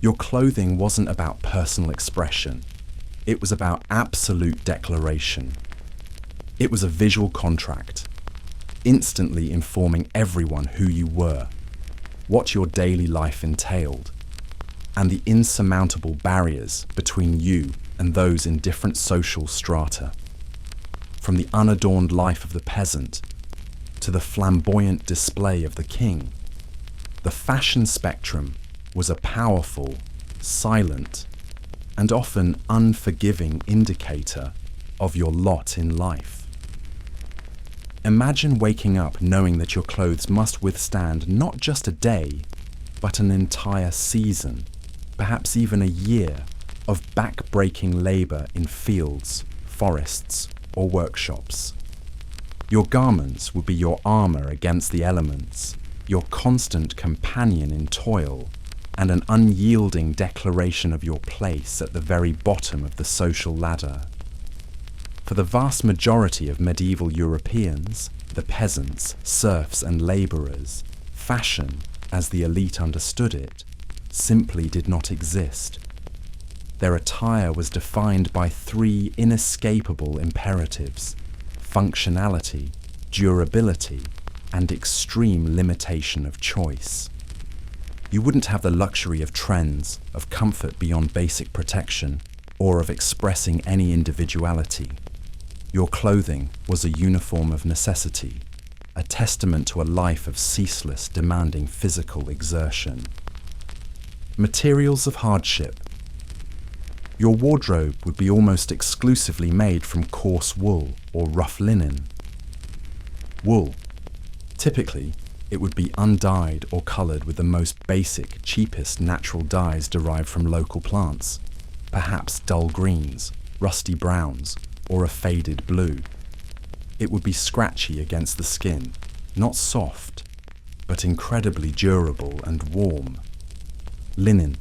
your clothing wasn't about personal expression. It was about absolute declaration. It was a visual contract, instantly informing everyone who you were, what your daily life entailed, and the insurmountable barriers between you and those in different social strata. From the unadorned life of the peasant to the flamboyant display of the king, the fashion spectrum was a powerful, silent, and often unforgiving indicator of your lot in life. Imagine waking up knowing that your clothes must withstand not just a day, but an entire season, perhaps even a year, of back-breaking labor in fields, forests, or workshops. Your garments would be your armor against the elements, your constant companion in toil, and an unyielding declaration of your place at the very bottom of the social ladder. For the vast majority of medieval Europeans, the peasants, serfs, and laborers, fashion, as the elite understood it, simply did not exist. Their attire was defined by three inescapable imperatives: functionality, durability, and extreme limitation of choice. You wouldn't have the luxury of trends, of comfort beyond basic protection, or of expressing any individuality. Your clothing was a uniform of necessity, a testament to a life of ceaseless, demanding physical exertion. Materials of hardship. Your wardrobe would be almost exclusively made from coarse wool or rough linen. Wool. Typically, it would be undyed or colored with the most basic, cheapest natural dyes derived from local plants, perhaps dull greens, rusty browns, or a faded blue. It would be scratchy against the skin, not soft, but incredibly durable and warm. Linen.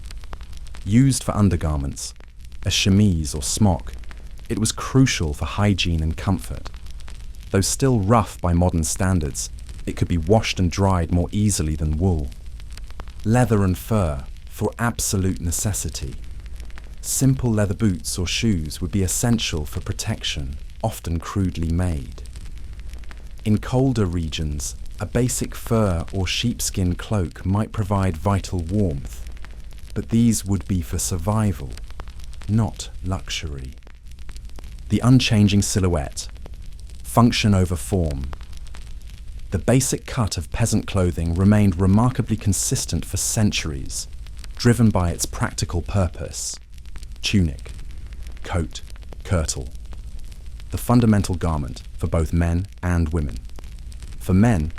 Used for undergarments, a chemise or smock, it was crucial for hygiene and comfort. Though still rough by modern standards, it could be washed and dried more easily than wool. Leather and fur, for absolute necessity. Simple leather boots or shoes would be essential for protection, often crudely made. In colder regions, a basic fur or sheepskin cloak might provide vital warmth, but these would be for survival, not luxury. The unchanging silhouette. Function over form. The basic cut of peasant clothing remained remarkably consistent for centuries, driven by its practical purpose: tunic, coat, kirtle. The fundamental garment for both men and women. For men,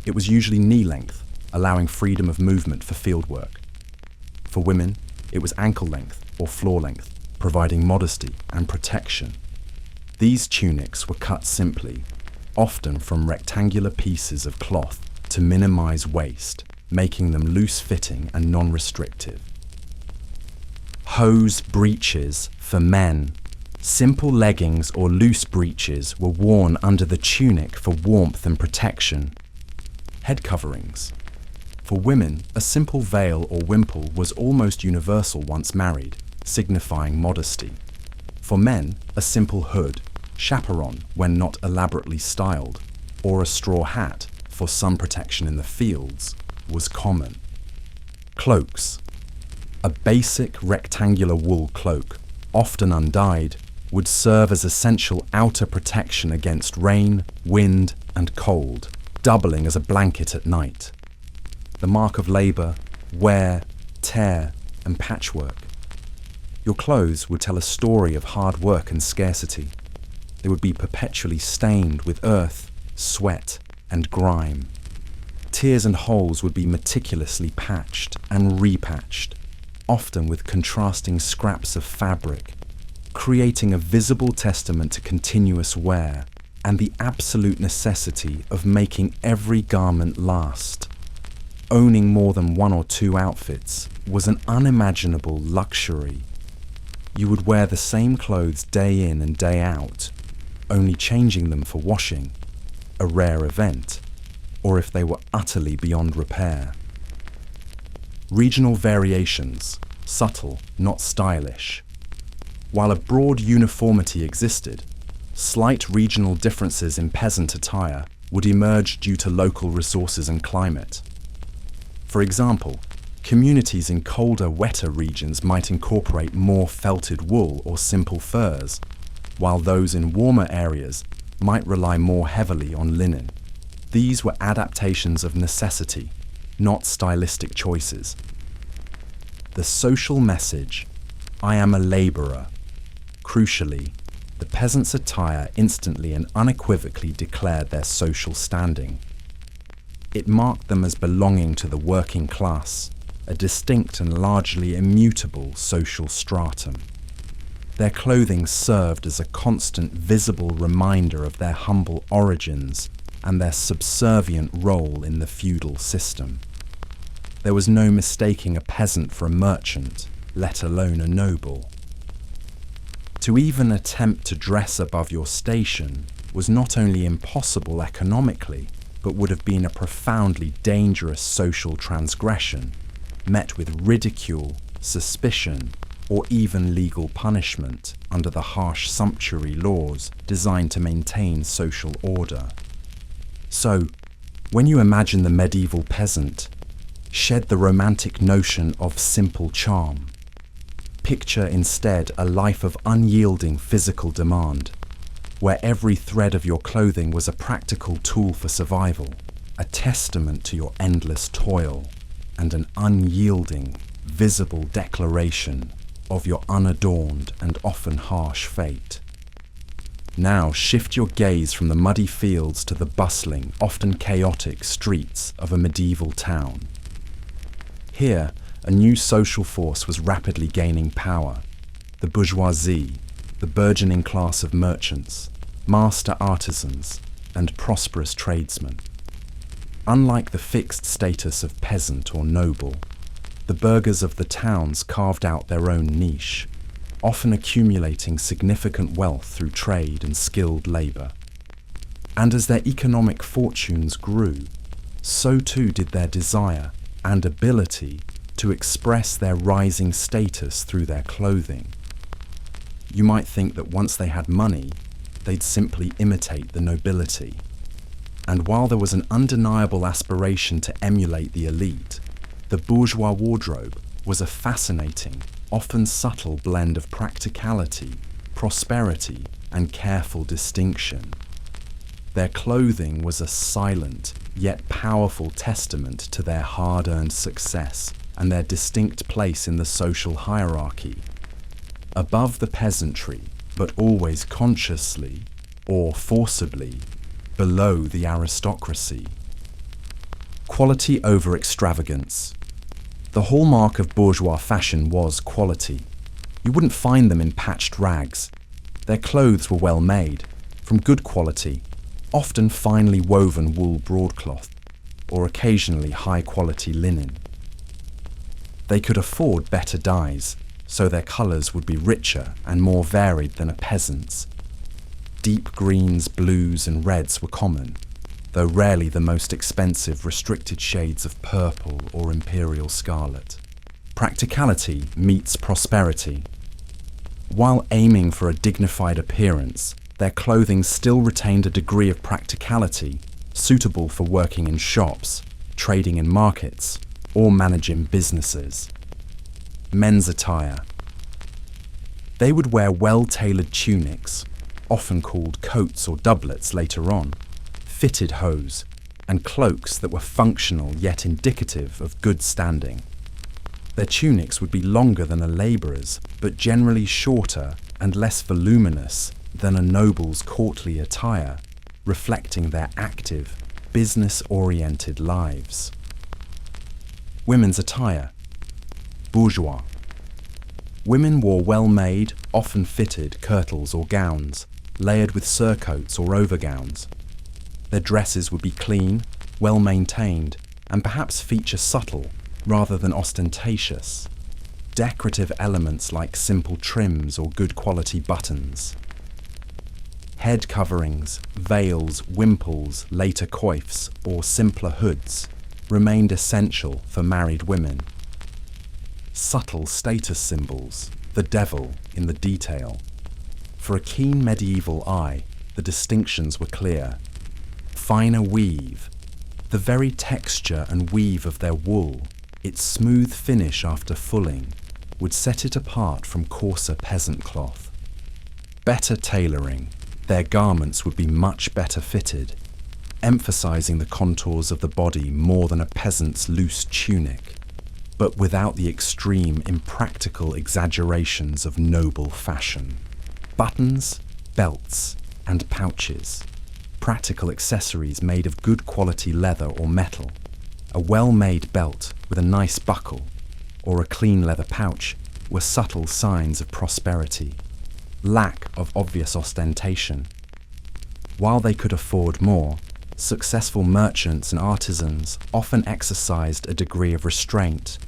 it was usually knee-length, allowing freedom of movement for fieldwork. For women, it was ankle-length or floor-length, providing modesty and protection. These tunics were cut simply, often from rectangular pieces of cloth to minimize waste, making them loose-fitting and non-restrictive. Hose breeches for men. Simple leggings or loose breeches were worn under the tunic for warmth and protection. Head coverings. For women, a simple veil or wimple was almost universal once married, signifying modesty. For men, a simple hood, chaperon when not elaborately styled, or a straw hat for sun protection in the fields, was common. Cloaks. A basic rectangular wool cloak, often undyed, would serve as essential outer protection against rain, wind, and cold, doubling as a blanket at night. The mark of labor, wear, tear, and patchwork. Your clothes would tell a story of hard work and scarcity. They would be perpetually stained with earth, sweat, and grime. Tears and holes would be meticulously patched and repatched, often with contrasting scraps of fabric, creating a visible testament to continuous wear and the absolute necessity of making every garment last. Owning more than one or two outfits was an unimaginable luxury. You would wear the same clothes day in and day out, only changing them for washing, a rare event, or if they were utterly beyond repair. Regional variations, subtle, not stylish. While a broad uniformity existed, slight regional differences in peasant attire would emerge due to local resources and climate. For example, Communities in colder, wetter regions might incorporate more felted wool or simple furs, while those in warmer areas might rely more heavily on linen. These were adaptations of necessity, not stylistic choices. The social message, "I am a labourer." Crucially, the peasants' attire instantly and unequivocally declared their social standing. It marked them as belonging to the working class, a distinct and largely immutable social stratum. Their clothing served as a constant visible reminder of their humble origins and their subservient role in the feudal system. There was no mistaking a peasant for a merchant, let alone a noble. To even attempt to dress above your station was not only impossible economically, but would have been a profoundly dangerous social transgression, met with ridicule, suspicion, or even legal punishment under the harsh sumptuary laws designed to maintain social order. So, when you imagine the medieval peasant, shed the romantic notion of simple charm. Picture instead a life of unyielding physical demand, where every thread of your clothing was a practical tool for survival, a testament to your endless toil, and an unyielding, visible declaration of your unadorned and often harsh fate. Now shift your gaze from the muddy fields to the bustling, often chaotic streets of a medieval town. Here, a new social force was rapidly gaining power: the bourgeoisie, the burgeoning class of merchants, master artisans, and prosperous tradesmen. Unlike the fixed status of peasant or noble, the burghers of the towns carved out their own niche, often accumulating significant wealth through trade and skilled labour. And as their economic fortunes grew, so too did their desire and ability to express their rising status through their clothing. You might think that once they had money, they'd simply imitate the nobility. And while there was an undeniable aspiration to emulate the elite, the bourgeois wardrobe was a fascinating, often subtle blend of practicality, prosperity, and careful distinction. Their clothing was a silent, yet powerful testament to their hard-earned success and their distinct place in the social hierarchy. Above the peasantry, but always consciously, or forcibly, below the aristocracy. Quality over extravagance. The hallmark of bourgeois fashion was quality. You wouldn't find them in patched rags. Their clothes were well made, from good quality, often finely woven wool broadcloth, or occasionally high-quality linen. They could afford better dyes, so their colours would be richer and more varied than a peasant's. Deep greens, blues, and reds were common, though rarely the most expensive restricted shades of purple or imperial scarlet. Practicality meets prosperity. While aiming for a dignified appearance, their clothing still retained a degree of practicality suitable for working in shops, trading in markets, or managing businesses. Men's attire. They would wear well-tailored tunics, often called coats or doublets later on, fitted hose, and cloaks that were functional yet indicative of good standing. Their tunics would be longer than a labourer's, but generally shorter and less voluminous than a noble's courtly attire, reflecting their active, business-oriented lives. Women's attire. Bourgeois. Women wore well-made, often fitted kirtles or gowns, layered with surcoats or overgowns. Their dresses would be clean, well-maintained, and perhaps feature subtle rather than ostentatious. Decorative elements like simple trims or good quality buttons. Head coverings, veils, wimples, later coifs, or simpler hoods remained essential for married women. Subtle status symbols, the devil in the detail. For a keen medieval eye, the distinctions were clear. Finer weave. The very texture and weave of their wool Its smooth finish after fulling would set it apart from coarser peasant cloth. Better tailoring, their garments would be much better fitted, emphasizing the contours of the body more than a peasant's loose tunic, but without the extreme, impractical exaggerations of noble fashion. Buttons, belts, and pouches, practical accessories made of good quality leather or metal, a well-made belt with a nice buckle, or a clean leather pouch were subtle signs of prosperity, lack of obvious ostentation. While they could afford more, successful merchants and artisans often exercised a degree of restraint,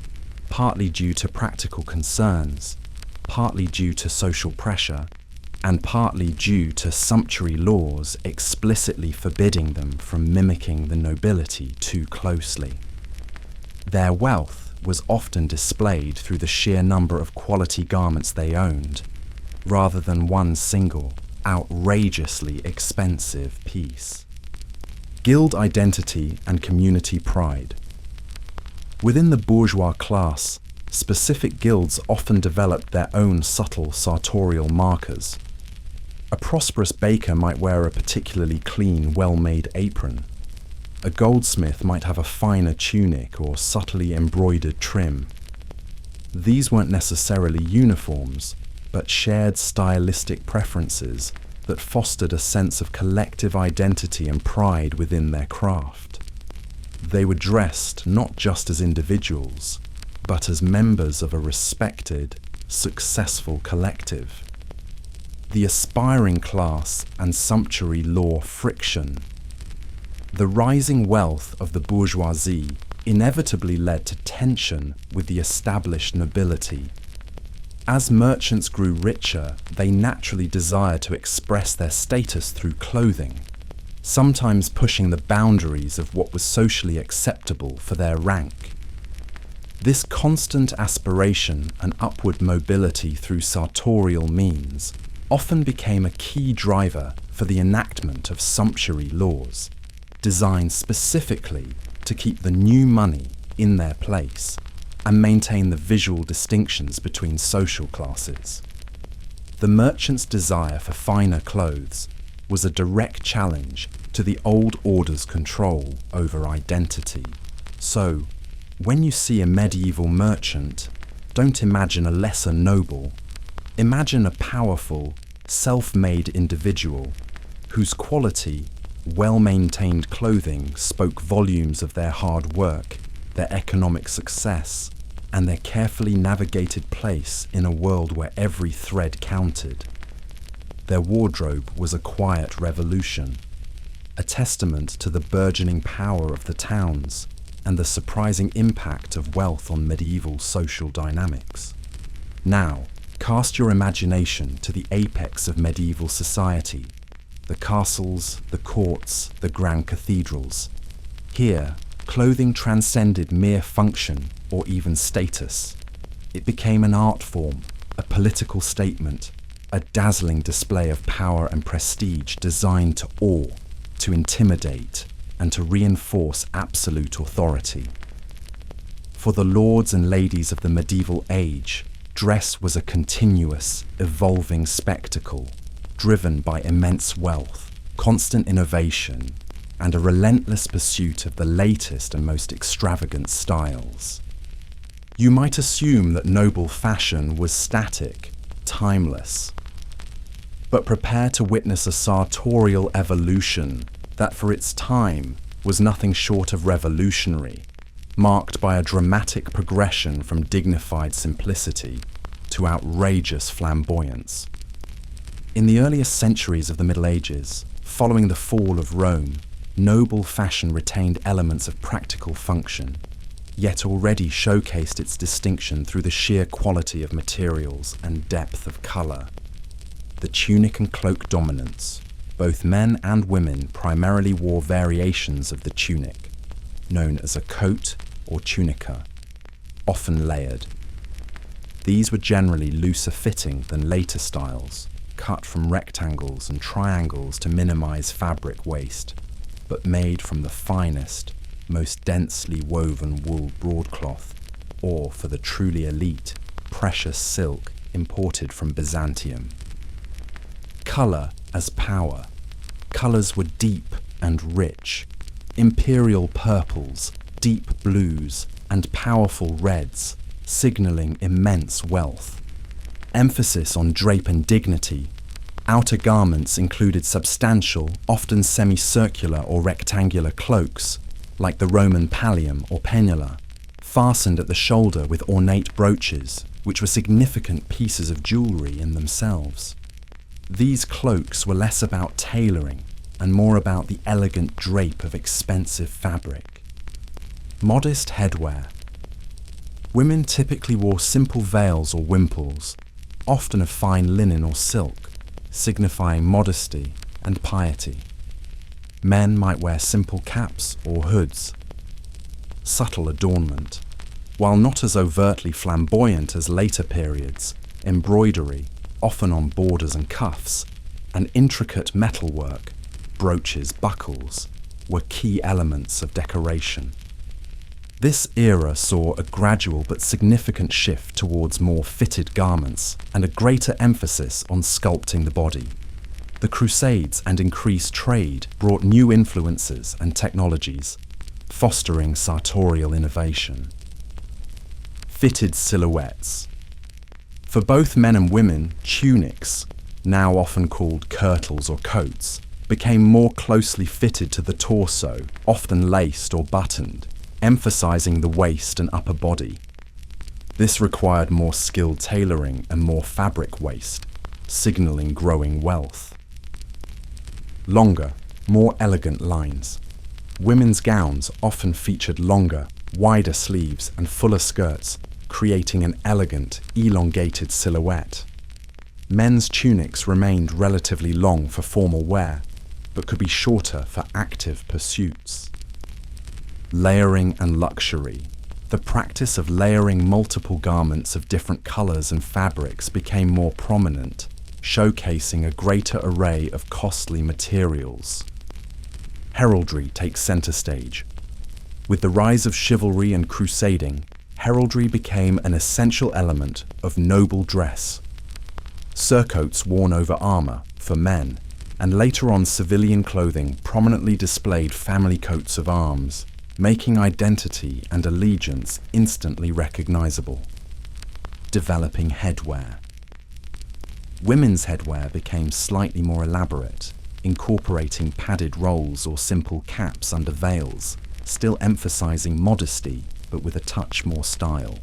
partly due to practical concerns, partly due to social pressure, and partly due to sumptuary laws explicitly forbidding them from mimicking the nobility too closely. Their wealth was often displayed through the sheer number of quality garments they owned, rather than one single, outrageously expensive piece. Guild identity and community pride. Within the bourgeois class, specific guilds often developed their own subtle sartorial markers. A prosperous baker might wear a particularly clean, well-made apron. A goldsmith might have a finer tunic or subtly embroidered trim. These weren't necessarily uniforms, but shared stylistic preferences that fostered a sense of collective identity and pride within their craft. They were dressed not just as individuals, but as members of a respected, successful collective. The aspiring class and sumptuary law friction. The rising wealth of the bourgeoisie inevitably led to tension with the established nobility. As merchants grew richer, they naturally desired to express their status through clothing, sometimes pushing the boundaries of what was socially acceptable for their rank. This constant aspiration and upward mobility through sartorial means often became a key driver for the enactment of sumptuary laws, designed specifically to keep the new money in their place and maintain the visual distinctions between social classes. The merchant's desire for finer clothes was a direct challenge to the old order's control over identity. So, when you see a medieval merchant, don't imagine a lesser noble. Imagine a powerful, self-made individual whose quality, well-maintained clothing spoke volumes of their hard work, their economic success, and their carefully navigated place in a world where every thread counted. Their wardrobe was a quiet revolution, a testament to the burgeoning power of the towns and the surprising impact of wealth on medieval social dynamics. Now, cast your imagination to the apex of medieval society, the castles, the courts, the grand cathedrals. Here, clothing transcended mere function or even status. It became an art form, a political statement, a dazzling display of power and prestige designed to awe, to intimidate, and to reinforce absolute authority. For the lords and ladies of the medieval age, dress was a continuous, evolving spectacle, driven by immense wealth, constant innovation, and a relentless pursuit of the latest and most extravagant styles. You might assume that noble fashion was static, timeless, but prepare to witness a sartorial evolution that for its time was nothing short of revolutionary, marked by a dramatic progression from dignified simplicity to outrageous flamboyance. In the earliest centuries of the Middle Ages, following the fall of Rome, noble fashion retained elements of practical function, yet already showcased its distinction through the sheer quality of materials and depth of colour. The tunic and cloak dominance. Both men and women primarily wore variations of the tunic, known as a coat or tunica, often layered. These were generally looser fitting than later styles, cut from rectangles and triangles to minimize fabric waste, but made from the finest, most densely woven wool broadcloth or for the truly elite, precious silk imported from Byzantium. Colour as power. Colours were deep and rich. Imperial purples, deep blues, and powerful reds, signalling immense wealth. Emphasis on drape and dignity. Outer garments included substantial, often semicircular or rectangular cloaks, like the Roman pallium or penula, fastened at the shoulder with ornate brooches, which were significant pieces of jewellery in themselves. These cloaks were less about tailoring and more about the elegant drape of expensive fabric. Modest headwear. Women typically wore simple veils or wimples, often of fine linen or silk, signifying modesty and piety. Men might wear simple caps or hoods. Subtle adornment. While not as overtly flamboyant as later periods, embroidery, often on borders and cuffs, and intricate metalwork, brooches, buckles, were key elements of decoration. This era saw a gradual but significant shift towards more fitted garments and a greater emphasis on sculpting the body. The Crusades and increased trade brought new influences and technologies, fostering sartorial innovation. Fitted silhouettes. For both men and women, tunics, now often called kirtles or coats, became more closely fitted to the torso, often laced or buttoned, emphasizing the waist and upper body. This required more skilled tailoring and more fabric waste, signaling growing wealth. Longer, more elegant lines. Women's gowns often featured longer, wider sleeves and fuller skirts, creating an elegant, elongated silhouette. Men's tunics remained relatively long for formal wear, but could be shorter for active pursuits. Layering and luxury. The practice of layering multiple garments of different colours and fabrics became more prominent, showcasing a greater array of costly materials. Heraldry takes centre stage. With the rise of chivalry and crusading, heraldry became an essential element of noble dress. Surcoats worn over armour for men, and later on civilian clothing prominently displayed family coats of arms, making identity and allegiance instantly recognizable. Developing headwear. Women's headwear became slightly more elaborate, incorporating padded rolls or simple caps under veils, still emphasizing modesty but with a touch more style.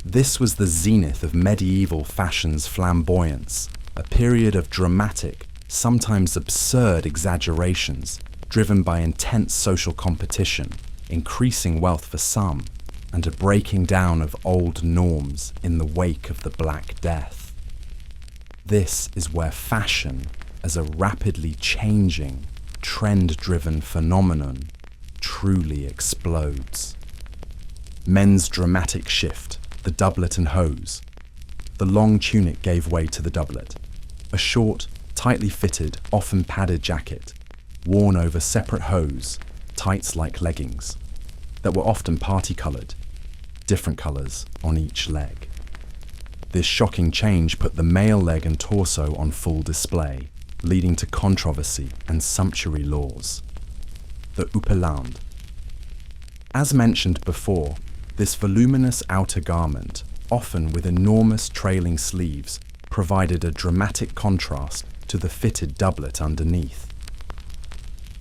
This was the zenith of medieval fashion's flamboyance, a period of dramatic, sometimes absurd exaggerations, driven by intense social competition, increasing wealth for some, and a breaking down of old norms in the wake of the Black Death. This is where fashion, as a rapidly changing, trend-driven phenomenon, truly explodes. Men's dramatic shift, the doublet and hose. The long tunic gave way to the doublet, a short, tightly fitted, often padded jacket, worn over separate hose, tights like leggings, that were often party-coloured, different colours on each leg. This shocking change put the male leg and torso on full display, leading to controversy and sumptuary laws. The upperland. As mentioned before, this voluminous outer garment, often with enormous trailing sleeves, provided a dramatic contrast to the fitted doublet underneath.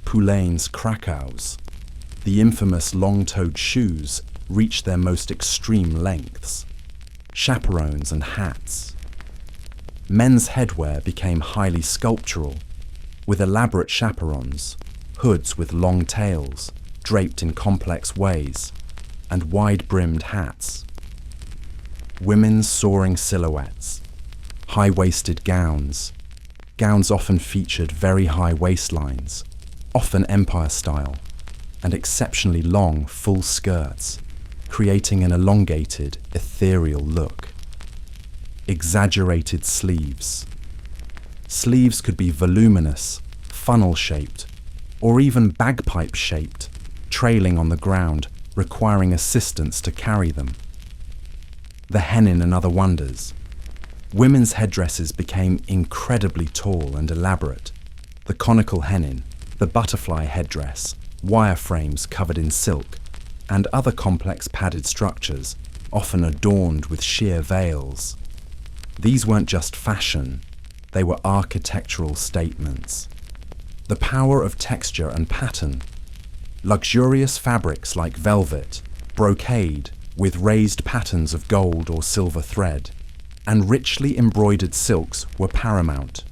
Poulain's Krakows, the infamous long-toed shoes, reached their most extreme lengths. Chaperones and hats. Men's headwear became highly sculptural, with elaborate chaperons, hoods with long tails, draped in complex ways, and wide-brimmed hats. Women's soaring silhouettes. High-waisted gowns. Gowns often featured very high waistlines, often empire style, and exceptionally long full skirts, creating an elongated, ethereal look. Exaggerated sleeves. Sleeves could be voluminous, funnel-shaped, or even bagpipe-shaped, trailing on the ground, requiring assistance to carry them. The hennin and other wonders. Women's headdresses became incredibly tall and elaborate. The conical hennin, the butterfly headdress, wireframes covered in silk, and other complex padded structures, often adorned with sheer veils. These weren't just fashion, they were architectural statements. The power of texture and pattern. Luxurious fabrics like velvet, brocade with raised patterns of gold or silver thread, and richly embroidered silks were paramount.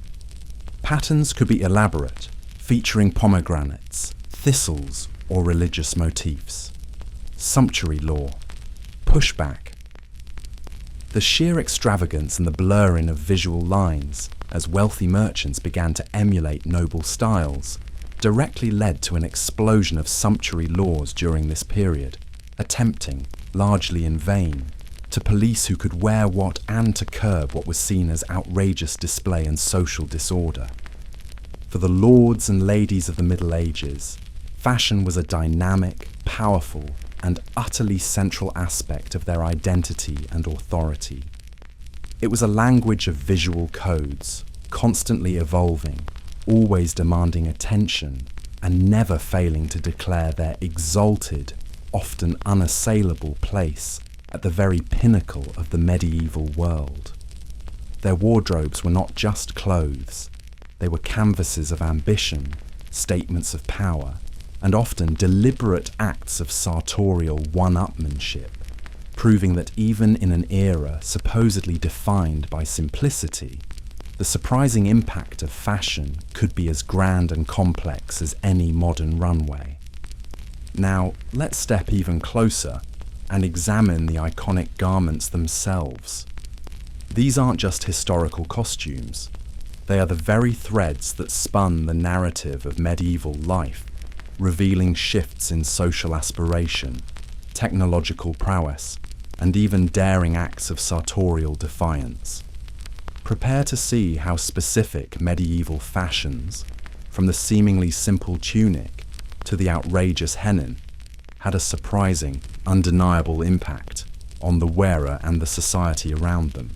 Patterns could be elaborate, featuring pomegranates, thistles, or religious motifs. Sumptuary law. Pushback. The sheer extravagance and the blurring of visual lines, as wealthy merchants began to emulate noble styles, directly led to an explosion of sumptuary laws during this period, attempting, largely in vain, to police who could wear what and to curb what was seen as outrageous display and social disorder. For the lords and ladies of the Middle Ages, fashion was a dynamic, powerful, and utterly central aspect of their identity and authority. It was a language of visual codes, constantly evolving, always demanding attention, and never failing to declare their exalted, often unassailable place at the very pinnacle of the medieval world. Their wardrobes were not just clothes, they were canvases of ambition, statements of power, and often deliberate acts of sartorial one-upmanship, proving that even in an era supposedly defined by simplicity, the surprising impact of fashion could be as grand and complex as any modern runway. Now, let's step even closer and examine the iconic garments themselves. These aren't just historical costumes. They are the very threads that spun the narrative of medieval life, revealing shifts in social aspiration, technological prowess, and even daring acts of sartorial defiance. Prepare to see how specific medieval fashions, from the seemingly simple tunic to the outrageous hennin, had a surprising, undeniable impact on the wearer and the society around them.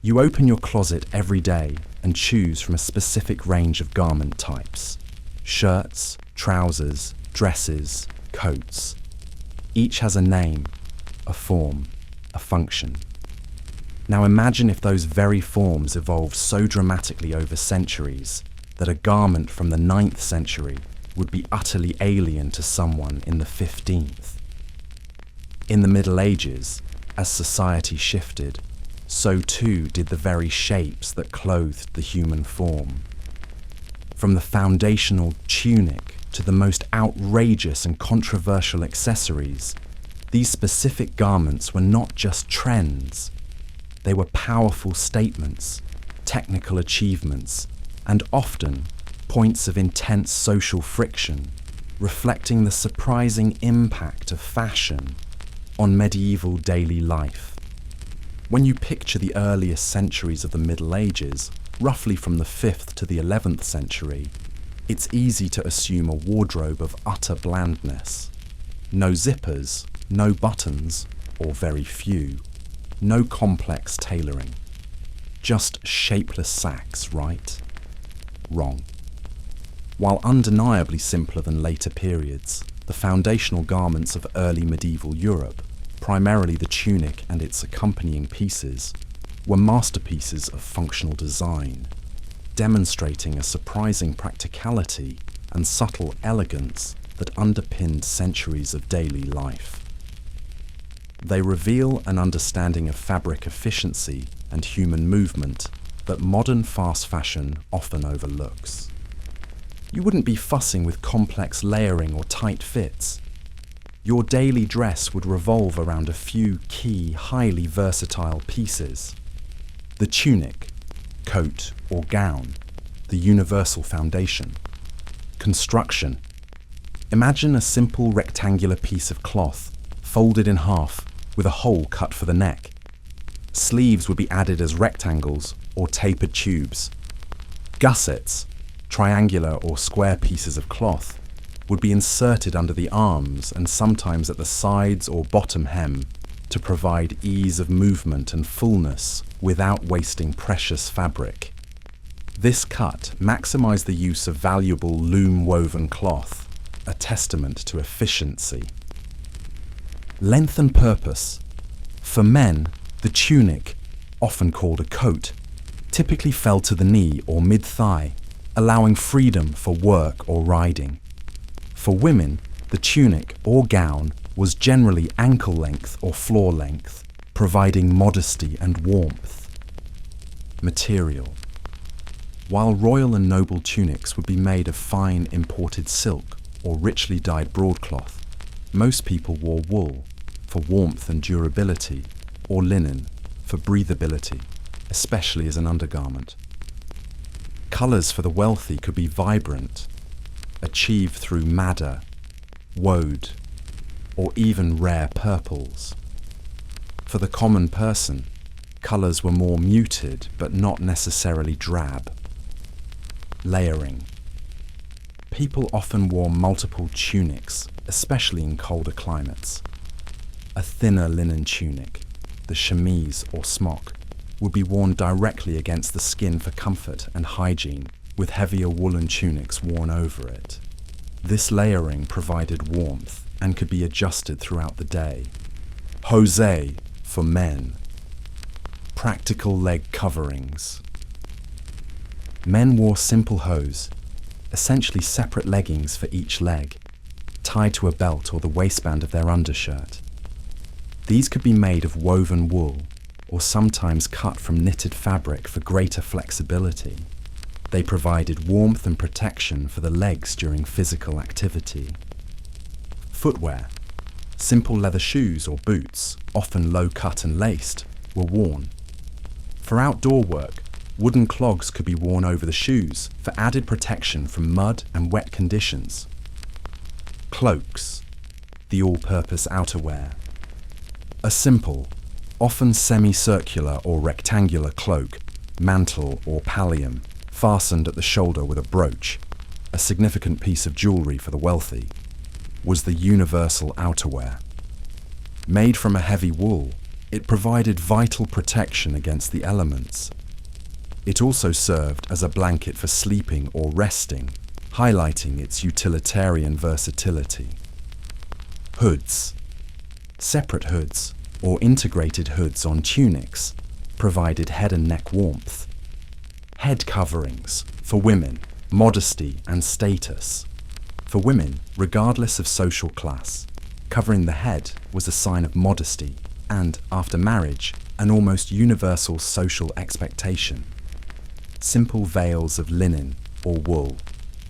You open your closet every day and choose from a specific range of garment types: shirts, trousers, dresses, coats. Each has a name, a form, a function. Now imagine if those very forms evolved so dramatically over centuries that a garment from the 9th century would be utterly alien to someone in the 15th. In the Middle Ages, as society shifted, so too did the very shapes that clothed the human form. From the foundational tunic to the most outrageous and controversial accessories, these specific garments were not just trends. They were powerful statements, technical achievements, and often points of intense social friction, reflecting the surprising impact of fashion on medieval daily life. When you picture the earliest centuries of the Middle Ages, roughly from the 5th to the 11th century, it's easy to assume a wardrobe of utter blandness. No zippers, no buttons, or very few. No complex tailoring. Just shapeless sacks, right? Wrong. While undeniably simpler than later periods, the foundational garments of early medieval Europe, primarily the tunic and its accompanying pieces, were masterpieces of functional design, demonstrating a surprising practicality and subtle elegance that underpinned centuries of daily life. They reveal an understanding of fabric efficiency and human movement that modern fast fashion often overlooks. You wouldn't be fussing with complex layering or tight fits. Your daily dress would revolve around a few key, highly versatile pieces. The tunic, coat or gown, the universal foundation. Construction. Imagine a simple rectangular piece of cloth, folded in half, with a hole cut for the neck. Sleeves would be added as rectangles or tapered tubes. Gussets, triangular or square pieces of cloth, would be inserted under the arms and sometimes at the sides or bottom hem to provide ease of movement and fullness without wasting precious fabric. This cut maximised the use of valuable loom-woven cloth, a testament to efficiency. Length and purpose. For men, the tunic, often called a coat, typically fell to the knee or mid-thigh, allowing freedom for work or riding. For women, the tunic or gown was generally ankle length or floor length, providing modesty and warmth. Material. While royal and noble tunics would be made of fine imported silk or richly dyed broadcloth, most people wore wool for warmth and durability, or linen for breathability, especially as an undergarment. Colours for the wealthy could be vibrant, achieved through madder, woad, or even rare purples. For the common person, colours were more muted but not necessarily drab. Layering. People often wore multiple tunics, especially in colder climates. A thinner linen tunic, the chemise or smock, would be worn directly against the skin for comfort and hygiene, with heavier woolen tunics worn over it. This layering provided warmth and could be adjusted throughout the day. Hosé for men. Practical leg coverings. Men wore simple hose, essentially separate leggings for each leg, tied to a belt or the waistband of their undershirt. These could be made of woven wool or sometimes cut from knitted fabric for greater flexibility. They provided warmth and protection for the legs during physical activity. Footwear. Simple leather shoes or boots, often low-cut and laced, were worn. For outdoor work, wooden clogs could be worn over the shoes for added protection from mud and wet conditions. Cloaks, the all-purpose outerwear. A simple, often semicircular or rectangular cloak, mantle or pallium, fastened at the shoulder with a brooch, a significant piece of jewellery for the wealthy, was the universal outerwear. Made from a heavy wool, it provided vital protection against the elements. It also served as a blanket for sleeping or resting, highlighting its utilitarian versatility. Hoods. Separate hoods, or integrated hoods on tunics, provided head and neck warmth. Head coverings, for women, modesty and status. For women, regardless of social class, covering the head was a sign of modesty and, after marriage, an almost universal social expectation. Simple veils of linen or wool,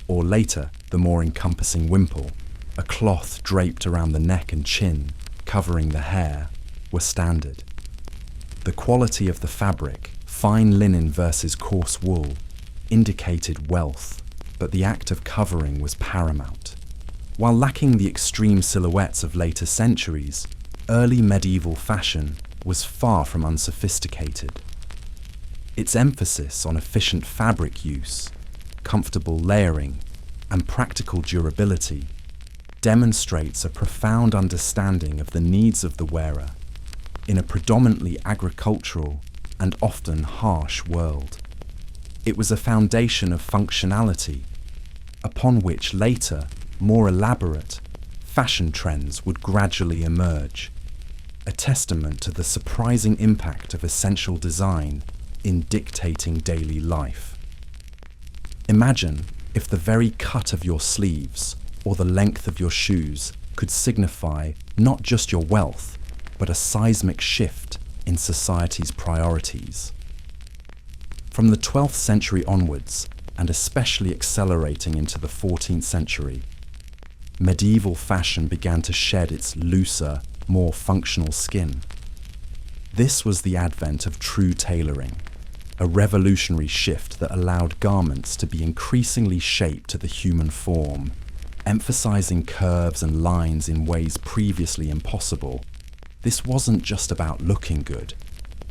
or later the more encompassing wimple, a cloth draped around the neck and chin, covering the hair, were standard. The quality of the fabric, fine linen versus coarse wool, indicated wealth, but the act of covering was paramount. While lacking the extreme silhouettes of later centuries, early medieval fashion was far from unsophisticated. Its emphasis on efficient fabric use, comfortable layering, and practical durability demonstrates a profound understanding of the needs of the wearer in a predominantly agricultural and often harsh world. It was a foundation of functionality upon which later, more elaborate, fashion trends would gradually emerge, a testament to the surprising impact of essential design in dictating daily life. Imagine if the very cut of your sleeves or the length of your shoes could signify not just your wealth, but a seismic shift in society's priorities. From the 12th century onwards, and especially accelerating into the 14th century, medieval fashion began to shed its looser, more functional skin. This was the advent of true tailoring, a revolutionary shift that allowed garments to be increasingly shaped to the human form, emphasizing curves and lines in ways previously impossible. This wasn't just about looking good.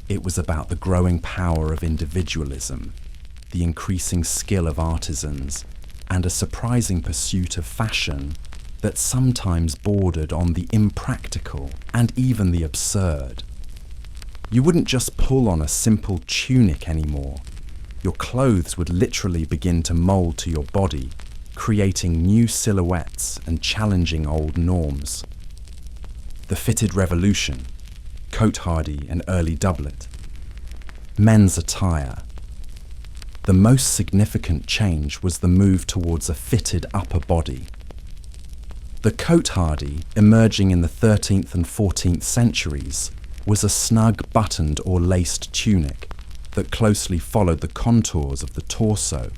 It was about the growing power of individualism, the increasing skill of artisans, and a surprising pursuit of fashion that sometimes bordered on the impractical and even the absurd. You wouldn't just pull on a simple tunic anymore. Your clothes would literally begin to mold to your body, creating new silhouettes and challenging old norms. The fitted revolution, cote-hardy and early doublet. Men's attire. The most significant change was the move towards a fitted upper body. The cote-hardy, emerging in the 13th and 14th centuries, was a snug buttoned or laced tunic that closely followed the contours of the torso,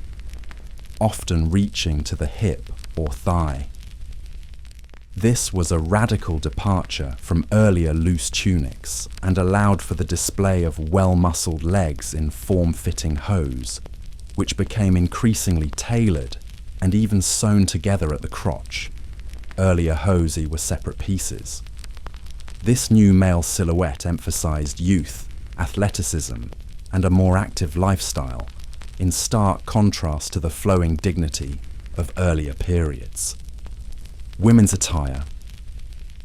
often reaching to the hip or thigh. This was a radical departure from earlier loose tunics and allowed for the display of well-muscled legs in form-fitting hose, which became increasingly tailored and even sewn together at the crotch. Earlier hosey were separate pieces. This new male silhouette emphasized youth, athleticism, and a more active lifestyle, in stark contrast to the flowing dignity of earlier periods. Women's attire.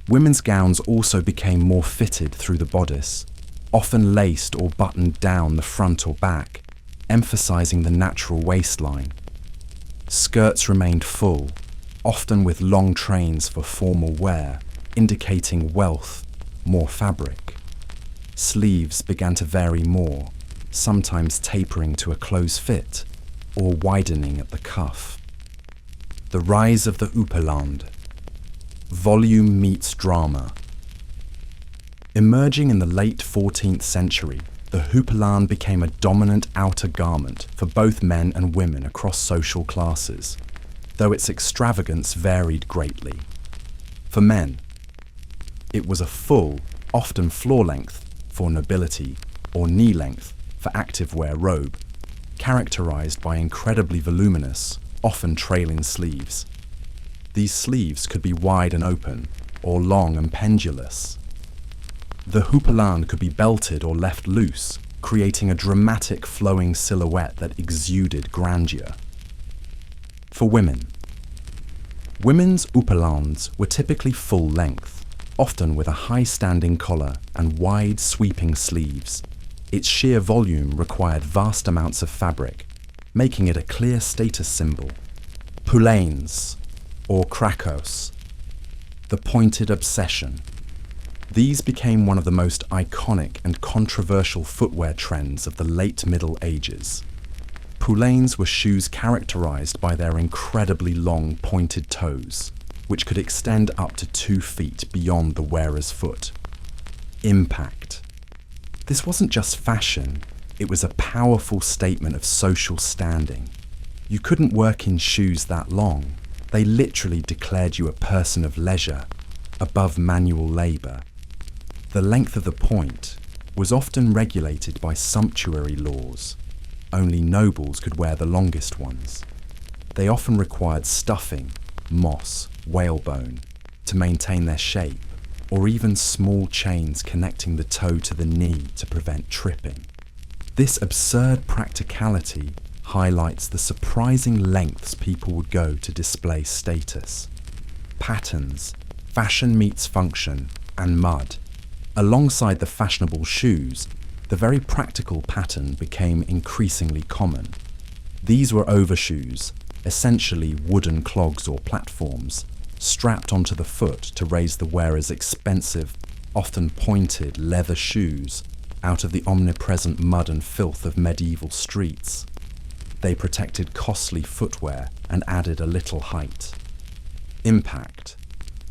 Women's gowns also became more fitted through the bodice, often laced or buttoned down the front or back, emphasizing the natural waistline. Skirts remained full, often with long trains for formal wear, indicating wealth, more fabric. Sleeves began to vary more, sometimes tapering to a close fit or widening at the cuff. The rise of the Upperland. Volume meets drama. Emerging in the late 14th century, the houppelande became a dominant outer garment for both men and women across social classes, though its extravagance varied greatly. For men, it was a full, often floor-length for nobility, or knee-length for active wear robe, characterized by incredibly voluminous, often trailing sleeves. These sleeves could be wide and open, or long and pendulous. The houppelande could be belted or left loose, creating a dramatic flowing silhouette that exuded grandeur. For women, women's houppellandes were typically full length, often with a high-standing collar and wide sweeping sleeves. Its sheer volume required vast amounts of fabric, making it a clear status symbol. Poulaines, or krakos, the pointed obsession. These became one of the most iconic and controversial footwear trends of the late Middle Ages. Poulaines were shoes characterized by their incredibly long pointed toes, which could extend up to 2 feet beyond the wearer's foot. Impact. This wasn't just fashion, it was a powerful statement of social standing. You couldn't work in shoes that long. They literally declared you a person of leisure, above manual labor. The length of the point was often regulated by sumptuary laws. Only nobles could wear the longest ones. They often required stuffing, moss, whalebone, to maintain their shape, or even small chains connecting the toe to the knee to prevent tripping. This absurd practicality highlights the surprising lengths people would go to display status. Patterns, fashion meets function, and mud. Alongside the fashionable shoes, the very practical pattern became increasingly common. These were overshoes, essentially wooden clogs or platforms, strapped onto the foot to raise the wearer's expensive, often pointed leather shoes out of the omnipresent mud and filth of medieval streets. They protected costly footwear and added a little height. Impact.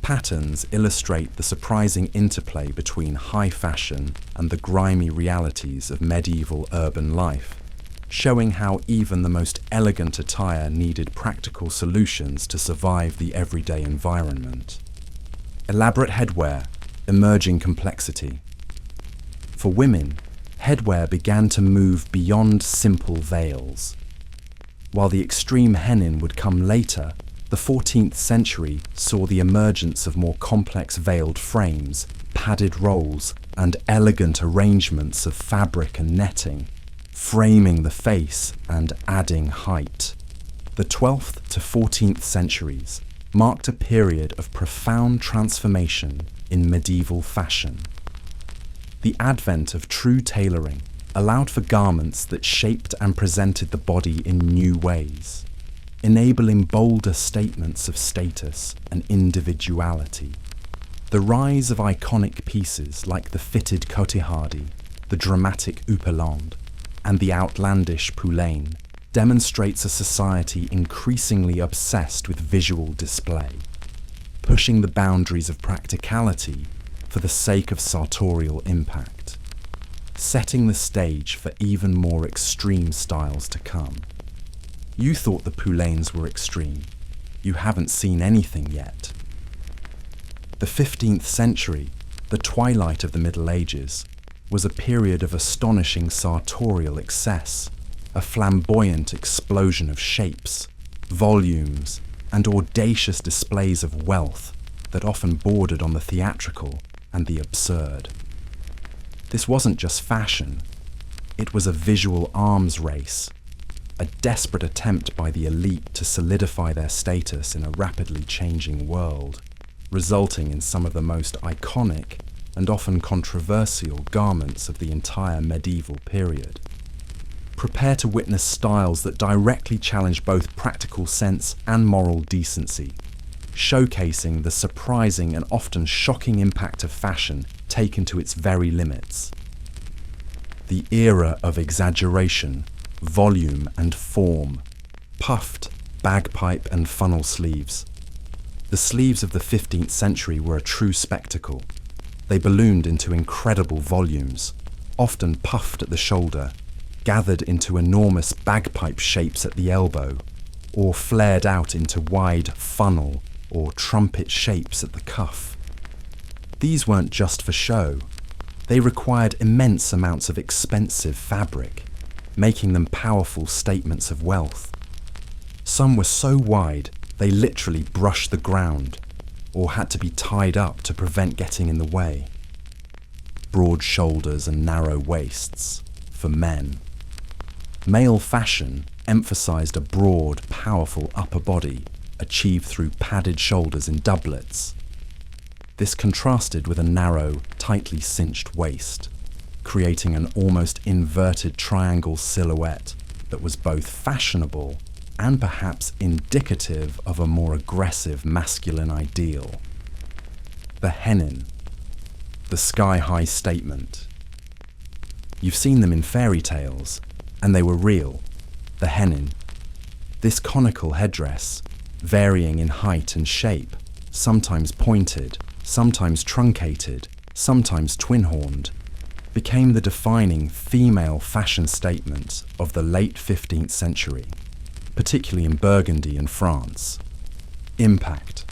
Patterns illustrate the surprising interplay between high fashion and the grimy realities of medieval urban life, showing how even the most elegant attire needed practical solutions to survive the everyday environment. Elaborate headwear, emerging complexity. For women, headwear began to move beyond simple veils. While the extreme hennin would come later, the 14th century saw the emergence of more complex veiled frames, padded rolls, and elegant arrangements of fabric and netting, framing the face and adding height. The 12th to 14th centuries marked a period of profound transformation in medieval fashion. The advent of true tailoring allowed for garments that shaped and presented the body in new ways, enabling bolder statements of status and individuality. The rise of iconic pieces like the fitted cotillard, the dramatic houppelande, and the outlandish poulaine demonstrates a society increasingly obsessed with visual display, pushing the boundaries of practicality for the sake of sartorial impact, setting the stage for even more extreme styles to come. You thought the poulaines were extreme. You haven't seen anything yet. The 15th century, the twilight of the Middle Ages, was a period of astonishing sartorial excess, a flamboyant explosion of shapes, volumes, and audacious displays of wealth that often bordered on the theatrical and the absurd. This wasn't just fashion, it was a visual arms race, a desperate attempt by the elite to solidify their status in a rapidly changing world, resulting in some of the most iconic and often controversial garments of the entire medieval period. Prepare to witness styles that directly challenge both practical sense and moral decency, showcasing the surprising and often shocking impact of fashion taken to its very limits. The era of exaggeration, volume and form, puffed, bagpipe and funnel sleeves. The sleeves of the 15th century were a true spectacle. They ballooned into incredible volumes, often puffed at the shoulder, gathered into enormous bagpipe shapes at the elbow, or flared out into wide funnel or trumpet shapes at the cuff. These weren't just for show. They required immense amounts of expensive fabric, making them powerful statements of wealth. Some were so wide they literally brushed the ground, or had to be tied up to prevent getting in the way. Broad shoulders and narrow waists, for men. Male fashion emphasized a broad, powerful upper body, achieved through padded shoulders in doublets. This contrasted with a narrow, tightly cinched waist, creating an almost inverted triangle silhouette that was both fashionable and perhaps indicative of a more aggressive masculine ideal. The hennin, the sky-high statement. You've seen them in fairy tales, and they were real. The hennin, this conical headdress, varying in height and shape, sometimes pointed, sometimes truncated, sometimes twin-horned, became the defining female fashion statement of the late 15th century, particularly in Burgundy and France. Impact.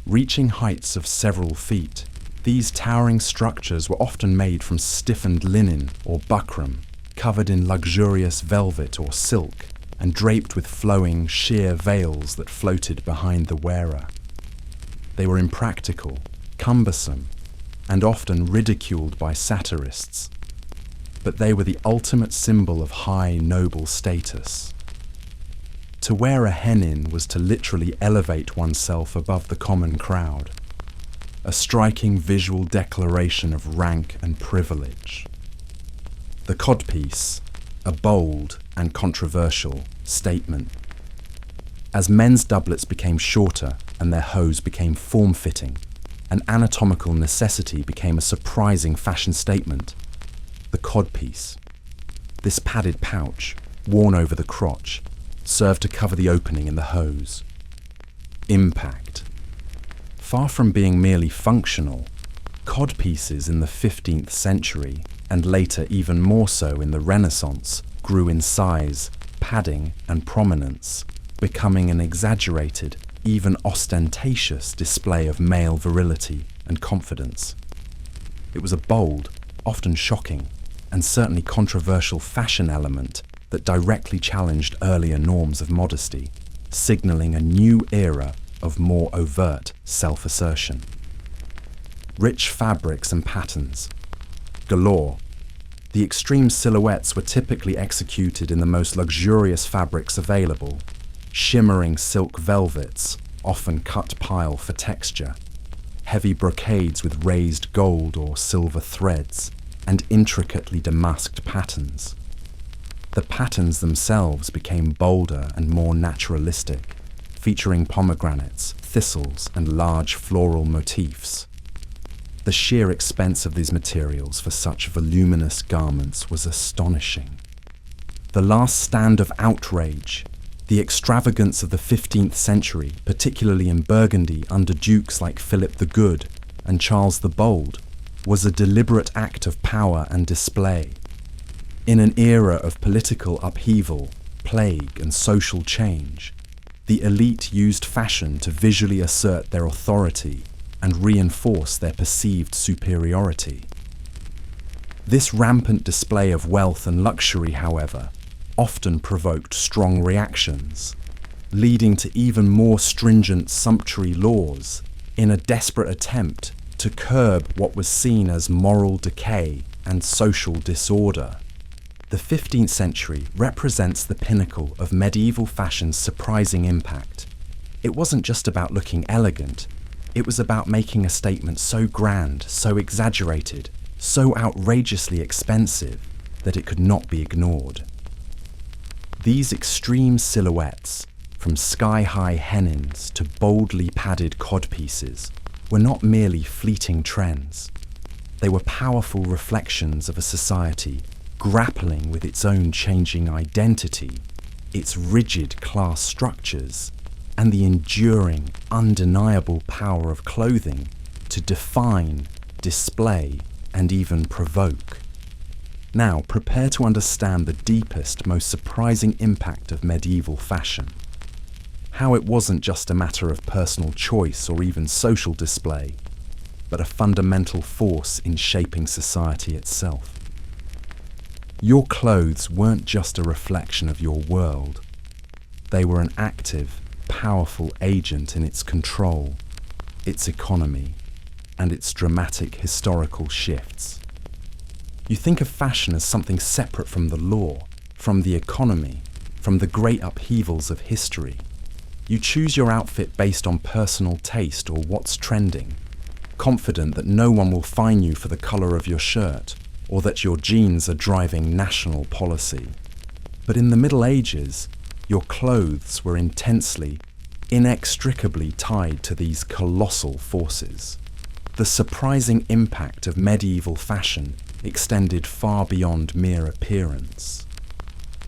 Reaching heights of several feet, these towering structures were often made from stiffened linen or buckram, covered in luxurious velvet or silk, and draped with flowing, sheer veils that floated behind the wearer. They were impractical, cumbersome, and often ridiculed by satirists, but they were the ultimate symbol of high, noble status. To wear a hennin was to literally elevate oneself above the common crowd, a striking visual declaration of rank and privilege. The codpiece, a bold and controversial statement. As men's doublets became shorter and their hose became form-fitting, an anatomical necessity became a surprising fashion statement. The codpiece, this padded pouch, worn over the crotch, served to cover the opening in the hose. Impact. Far from being merely functional, codpieces in the 15th century, and later even more so in the Renaissance, grew in size, padding, and prominence, becoming an exaggerated, even ostentatious display of male virility and confidence. It was a bold, often shocking, and certainly controversial fashion element that directly challenged earlier norms of modesty, signalling a new era of more overt self-assertion. Rich fabrics and patterns. Galore. The extreme silhouettes were typically executed in the most luxurious fabrics available, shimmering silk velvets, often cut pile for texture, heavy brocades with raised gold or silver threads, and intricately damasked patterns. The patterns themselves became bolder and more naturalistic, featuring pomegranates, thistles, and large floral motifs. The sheer expense of these materials for such voluminous garments was astonishing. The last stand of outrage, the extravagance of the 15th century, particularly in Burgundy under dukes like Philip the Good and Charles the Bold, was a deliberate act of power and display. In an era of political upheaval, plague, and social change, the elite used fashion to visually assert their authority and reinforce their perceived superiority. This rampant display of wealth and luxury, however, often provoked strong reactions, leading to even more stringent sumptuary laws in a desperate attempt to curb what was seen as moral decay and social disorder. The 15th century represents the pinnacle of medieval fashion's surprising impact. It wasn't just about looking elegant, it was about making a statement so grand, so exaggerated, so outrageously expensive that it could not be ignored. These extreme silhouettes, from sky-high hennins to boldly padded codpieces, were not merely fleeting trends. They were powerful reflections of a society grappling with its own changing identity, its rigid class structures, and the enduring, undeniable power of clothing to define, display, and even provoke. Now, prepare to understand the deepest, most surprising impact of medieval fashion. How it wasn't just a matter of personal choice or even social display, but a fundamental force in shaping society itself. Your clothes weren't just a reflection of your world. They were an active, powerful agent in its control, its economy, and its dramatic historical shifts. You think of fashion as something separate from the law, from the economy, from the great upheavals of history. You choose your outfit based on personal taste or what's trending, confident that no one will fine you for the colour of your shirt, or that your jeans are driving national policy. But in the Middle Ages, your clothes were intensely, inextricably tied to these colossal forces. The surprising impact of medieval fashion extended far beyond mere appearance.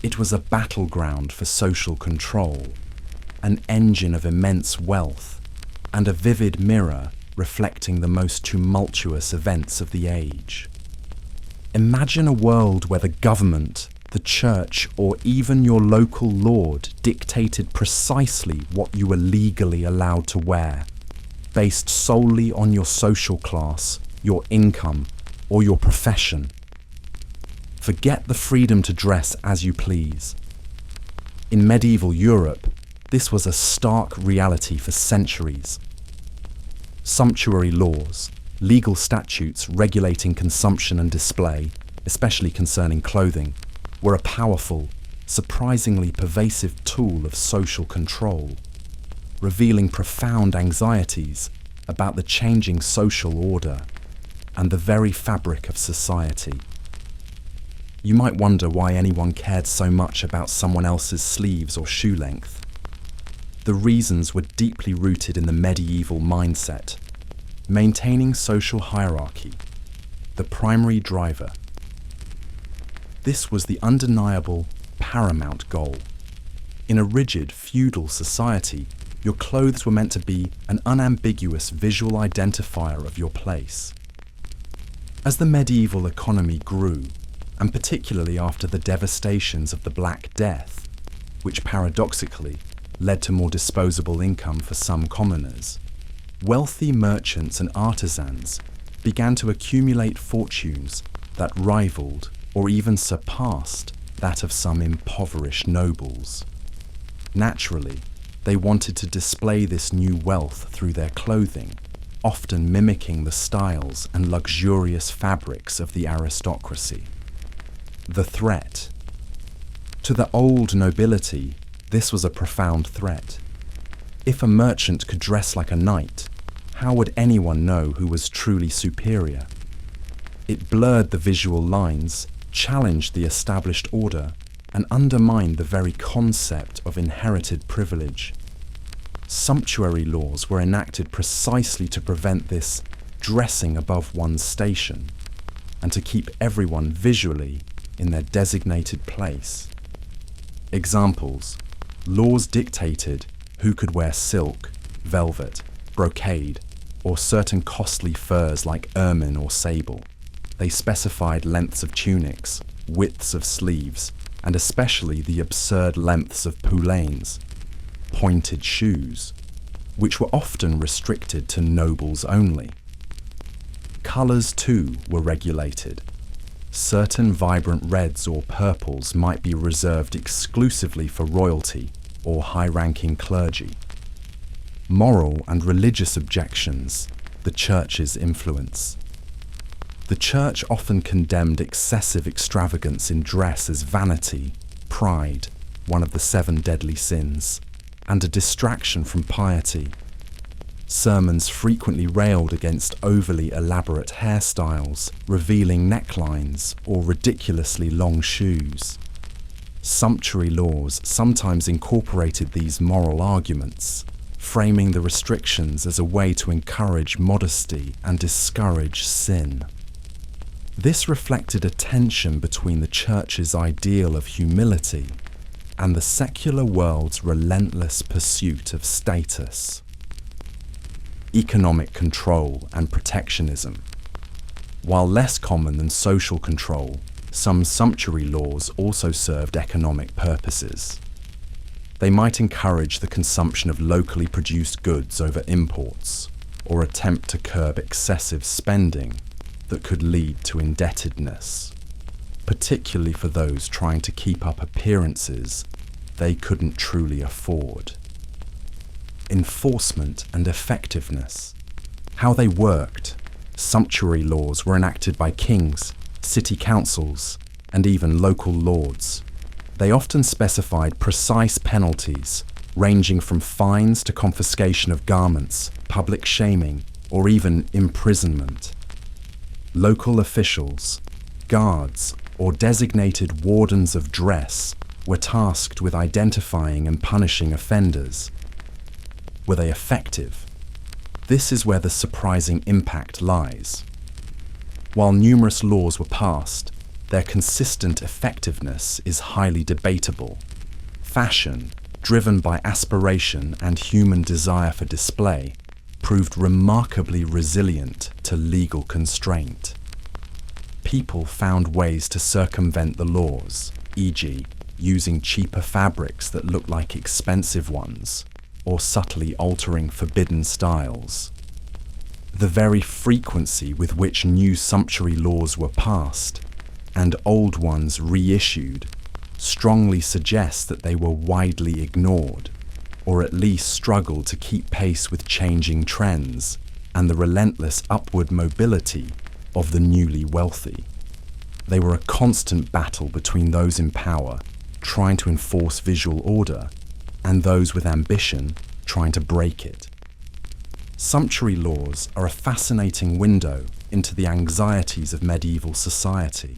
It was a battleground for social control, an engine of immense wealth, and a vivid mirror reflecting the most tumultuous events of the age. Imagine a world where the government, the church, or even your local lord dictated precisely what you were legally allowed to wear, based solely on your social class, your income, or your profession. Forget the freedom to dress as you please. In medieval Europe, this was a stark reality for centuries. Sumptuary laws, legal statutes regulating consumption and display, especially concerning clothing, were a powerful, surprisingly pervasive tool of social control, revealing profound anxieties about the changing social order and the very fabric of society. You might wonder why anyone cared so much about someone else's sleeves or shoe length. The reasons were deeply rooted in the medieval mindset. Maintaining social hierarchy, the primary driver. This was the undeniable, paramount goal. In a rigid, feudal society, your clothes were meant to be an unambiguous visual identifier of your place. As the medieval economy grew, and particularly after the devastations of the Black Death, which paradoxically led to more disposable income for some commoners, wealthy merchants and artisans began to accumulate fortunes that rivaled or even surpassed that of some impoverished nobles. Naturally, they wanted to display this new wealth through their clothing, often mimicking the styles and luxurious fabrics of the aristocracy. The threat. To the old nobility, This was a profound threat. If a merchant could dress like a knight, how would anyone know who was truly superior? It blurred the visual lines, challenged the established order, and undermined the very concept of inherited privilege. Sumptuary laws were enacted precisely to prevent this dressing above one's station, and to keep everyone visually in their designated place. Examples: laws dictated who could wear silk, velvet, brocade, or certain costly furs like ermine or sable. They specified lengths of tunics, widths of sleeves, and especially the absurd lengths of poulaines, pointed shoes, which were often restricted to nobles only. Colours too were regulated. Certain vibrant reds or purples might be reserved exclusively for royalty or high-ranking clergy. Moral and religious objections, the Church's influence. The Church often condemned excessive extravagance in dress as vanity, pride, one of the 7 deadly sins, and a distraction from piety. Sermons frequently railed against overly elaborate hairstyles, revealing necklines, or ridiculously long shoes. Sumptuary laws sometimes incorporated these moral arguments, framing the restrictions as a way to encourage modesty and discourage sin. This reflected a tension between the Church's ideal of humility and the secular world's relentless pursuit of status. Economic control and protectionism. While less common than social control, some sumptuary laws also served economic purposes. They might encourage the consumption of locally produced goods over imports, or attempt to curb excessive spending that could lead to indebtedness, particularly for those trying to keep up appearances they couldn't truly afford. Enforcement and effectiveness. How they worked. Sumptuary laws were enacted by kings, city councils, and even local lords. They often specified precise penalties, ranging from fines to confiscation of garments, public shaming, or even imprisonment. Local officials, guards, or designated wardens of dress were tasked with identifying and punishing offenders. Were they effective? This is where the surprising impact lies. While numerous laws were passed, their consistent effectiveness is highly debatable. Fashion, driven by aspiration and human desire for display, proved remarkably resilient to legal constraint. People found ways to circumvent the laws, e.g., using cheaper fabrics that looked like expensive ones, or subtly altering forbidden styles. The very frequency with which new sumptuary laws were passed, and old ones reissued, strongly suggests that they were widely ignored, or at least struggled to keep pace with changing trends and the relentless upward mobility of the newly wealthy. They were a constant battle between those in power, trying to enforce visual order, and those with ambition trying to break it. Sumptuary laws are a fascinating window into the anxieties of medieval society.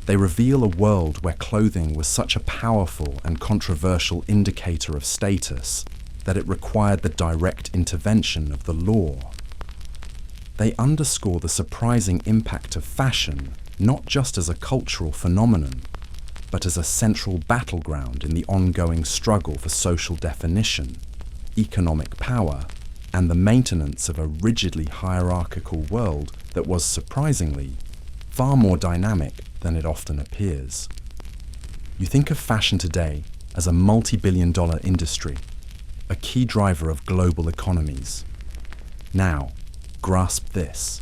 They reveal a world where clothing was such a powerful and controversial indicator of status that it required the direct intervention of the law. They underscore the surprising impact of fashion not just as a cultural phenomenon, but as a central battleground in the ongoing struggle for social definition, economic power, and the maintenance of a rigidly hierarchical world that was surprisingly far more dynamic than it often appears. You think of fashion today as a multi-billion-dollar industry, a key driver of global economies. Now, grasp this.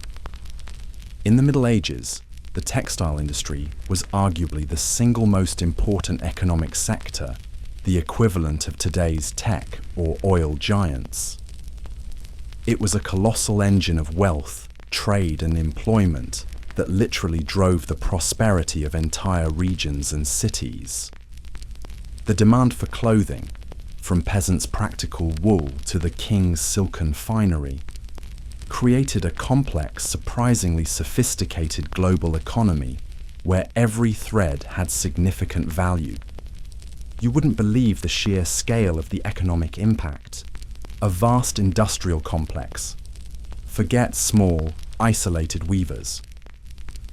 In the Middle Ages, the textile industry was arguably the single most important economic sector, the equivalent of today's tech or oil giants. It was a colossal engine of wealth, trade, and employment that literally drove the prosperity of entire regions and cities. The demand for clothing, from peasants' practical wool to the king's silken finery, created a complex, surprisingly sophisticated global economy where every thread had significant value. You wouldn't believe the sheer scale of the economic impact. A vast industrial complex. Forget small, isolated weavers.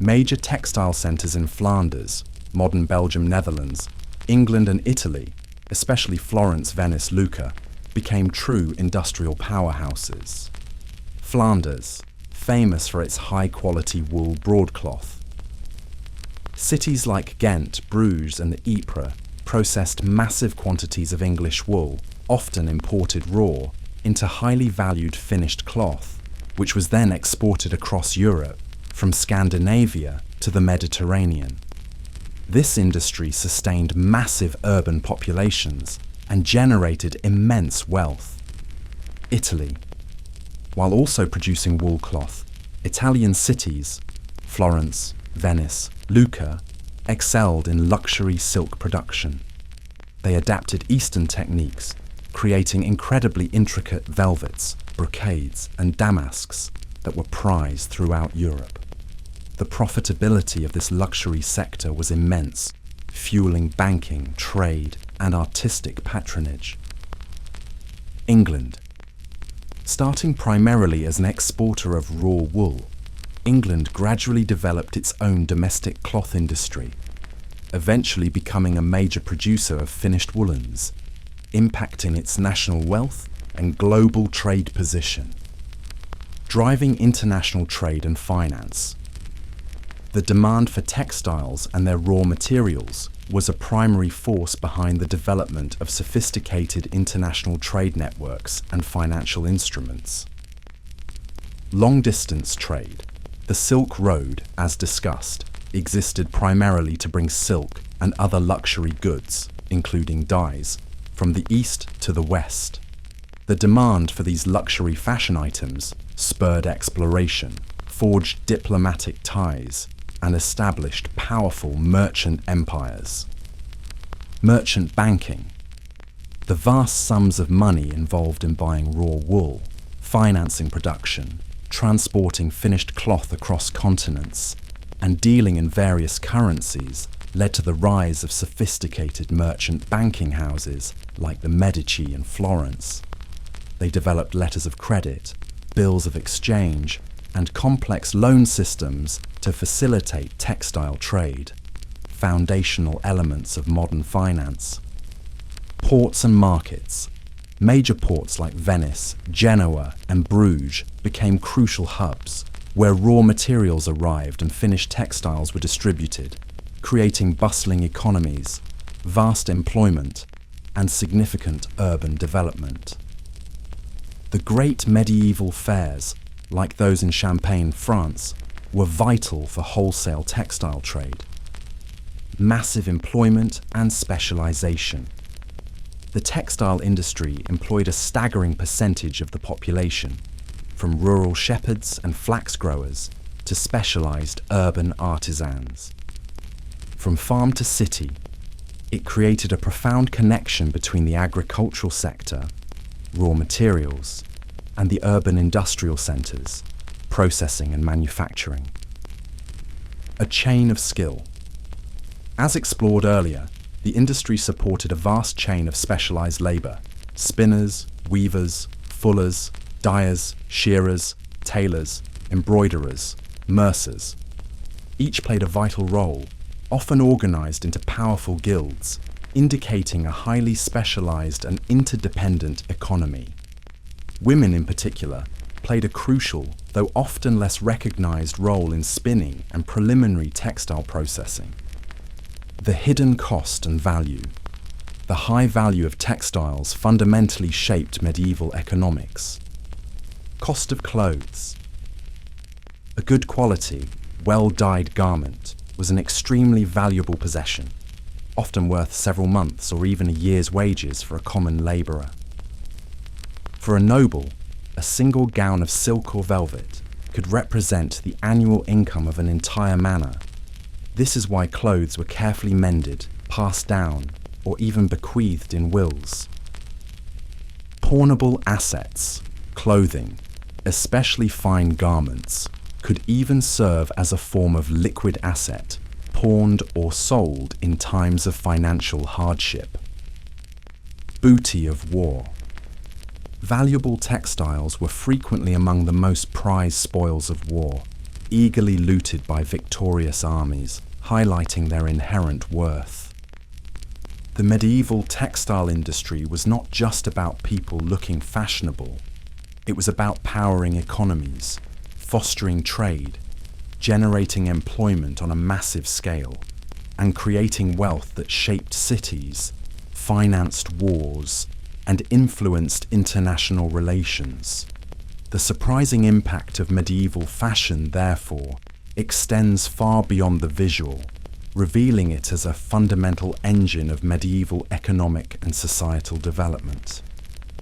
Major textile centres in Flanders, modern Belgium, Netherlands, England and Italy, especially Florence, Venice, Lucca, became true industrial powerhouses. Flanders, famous for its high-quality wool broadcloth. Cities like Ghent, Bruges and Ypres processed massive quantities of English wool, often imported raw, into highly valued finished cloth, which was then exported across Europe, from Scandinavia to the Mediterranean. This industry sustained massive urban populations and generated immense wealth. Italy. While also producing wool cloth, Italian cities, Florence, Venice, Lucca, excelled in luxury silk production. They adapted Eastern techniques, creating incredibly intricate velvets, brocades, and damasks that were prized throughout Europe. The profitability of this luxury sector was immense, fueling banking, trade, and artistic patronage. England. Starting primarily as an exporter of raw wool, England gradually developed its own domestic cloth industry, eventually becoming a major producer of finished woolens, impacting its national wealth and global trade position. Driving international trade and finance. The demand for textiles and their raw materials was a primary force behind the development of sophisticated international trade networks and financial instruments. Long-distance trade. The Silk Road, as discussed, existed primarily to bring silk and other luxury goods, including dyes, from the east to the west. The demand for these luxury fashion items spurred exploration, forged diplomatic ties, and established powerful merchant empires. Merchant banking. The vast sums of money involved in buying raw wool, financing production, transporting finished cloth across continents, and dealing in various currencies led to the rise of sophisticated merchant banking houses like the Medici in Florence. They developed letters of credit, bills of exchange, and complex loan systems to facilitate textile trade, foundational elements of modern finance. Ports and markets. Major ports like Venice, Genoa, and Bruges became crucial hubs where raw materials arrived and finished textiles were distributed, creating bustling economies, vast employment, and significant urban development. The great medieval fairs, like those in Champagne, France, were vital for wholesale textile trade. Massive employment and specialization. The textile industry employed a staggering percentage of the population, from rural shepherds and flax growers to specialized urban artisans. From farm to city, it created a profound connection between the agricultural sector, raw materials, and the urban industrial centers, processing and manufacturing. A chain of skill. As explored earlier, the industry supported a vast chain of specialized labor: spinners, weavers, fullers, dyers, shearers, tailors, embroiderers, mercers. Each played a vital role, often organized into powerful guilds, indicating a highly specialized and interdependent economy. Women in particular played a crucial, though often less recognized, role in spinning and preliminary textile processing. The hidden cost and value. The high value of textiles fundamentally shaped medieval economics. Cost of clothes. A good quality, well-dyed garment was an extremely valuable possession, often worth several months or even a year's wages for a common laborer. For a noble, a single gown of silk or velvet could represent the annual income of an entire manor. This is why clothes were carefully mended, passed down, or even bequeathed in wills. Pawnable assets, clothing, especially fine garments, could even serve as a form of liquid asset, pawned or sold in times of financial hardship. Booty of war. Valuable textiles were frequently among the most prized spoils of war, eagerly looted by victorious armies, highlighting their inherent worth. The medieval textile industry was not just about people looking fashionable. It was about powering economies, fostering trade, generating employment on a massive scale, and creating wealth that shaped cities, financed wars, and influenced international relations. The surprising impact of medieval fashion, therefore, extends far beyond the visual, revealing it as a fundamental engine of medieval economic and societal development.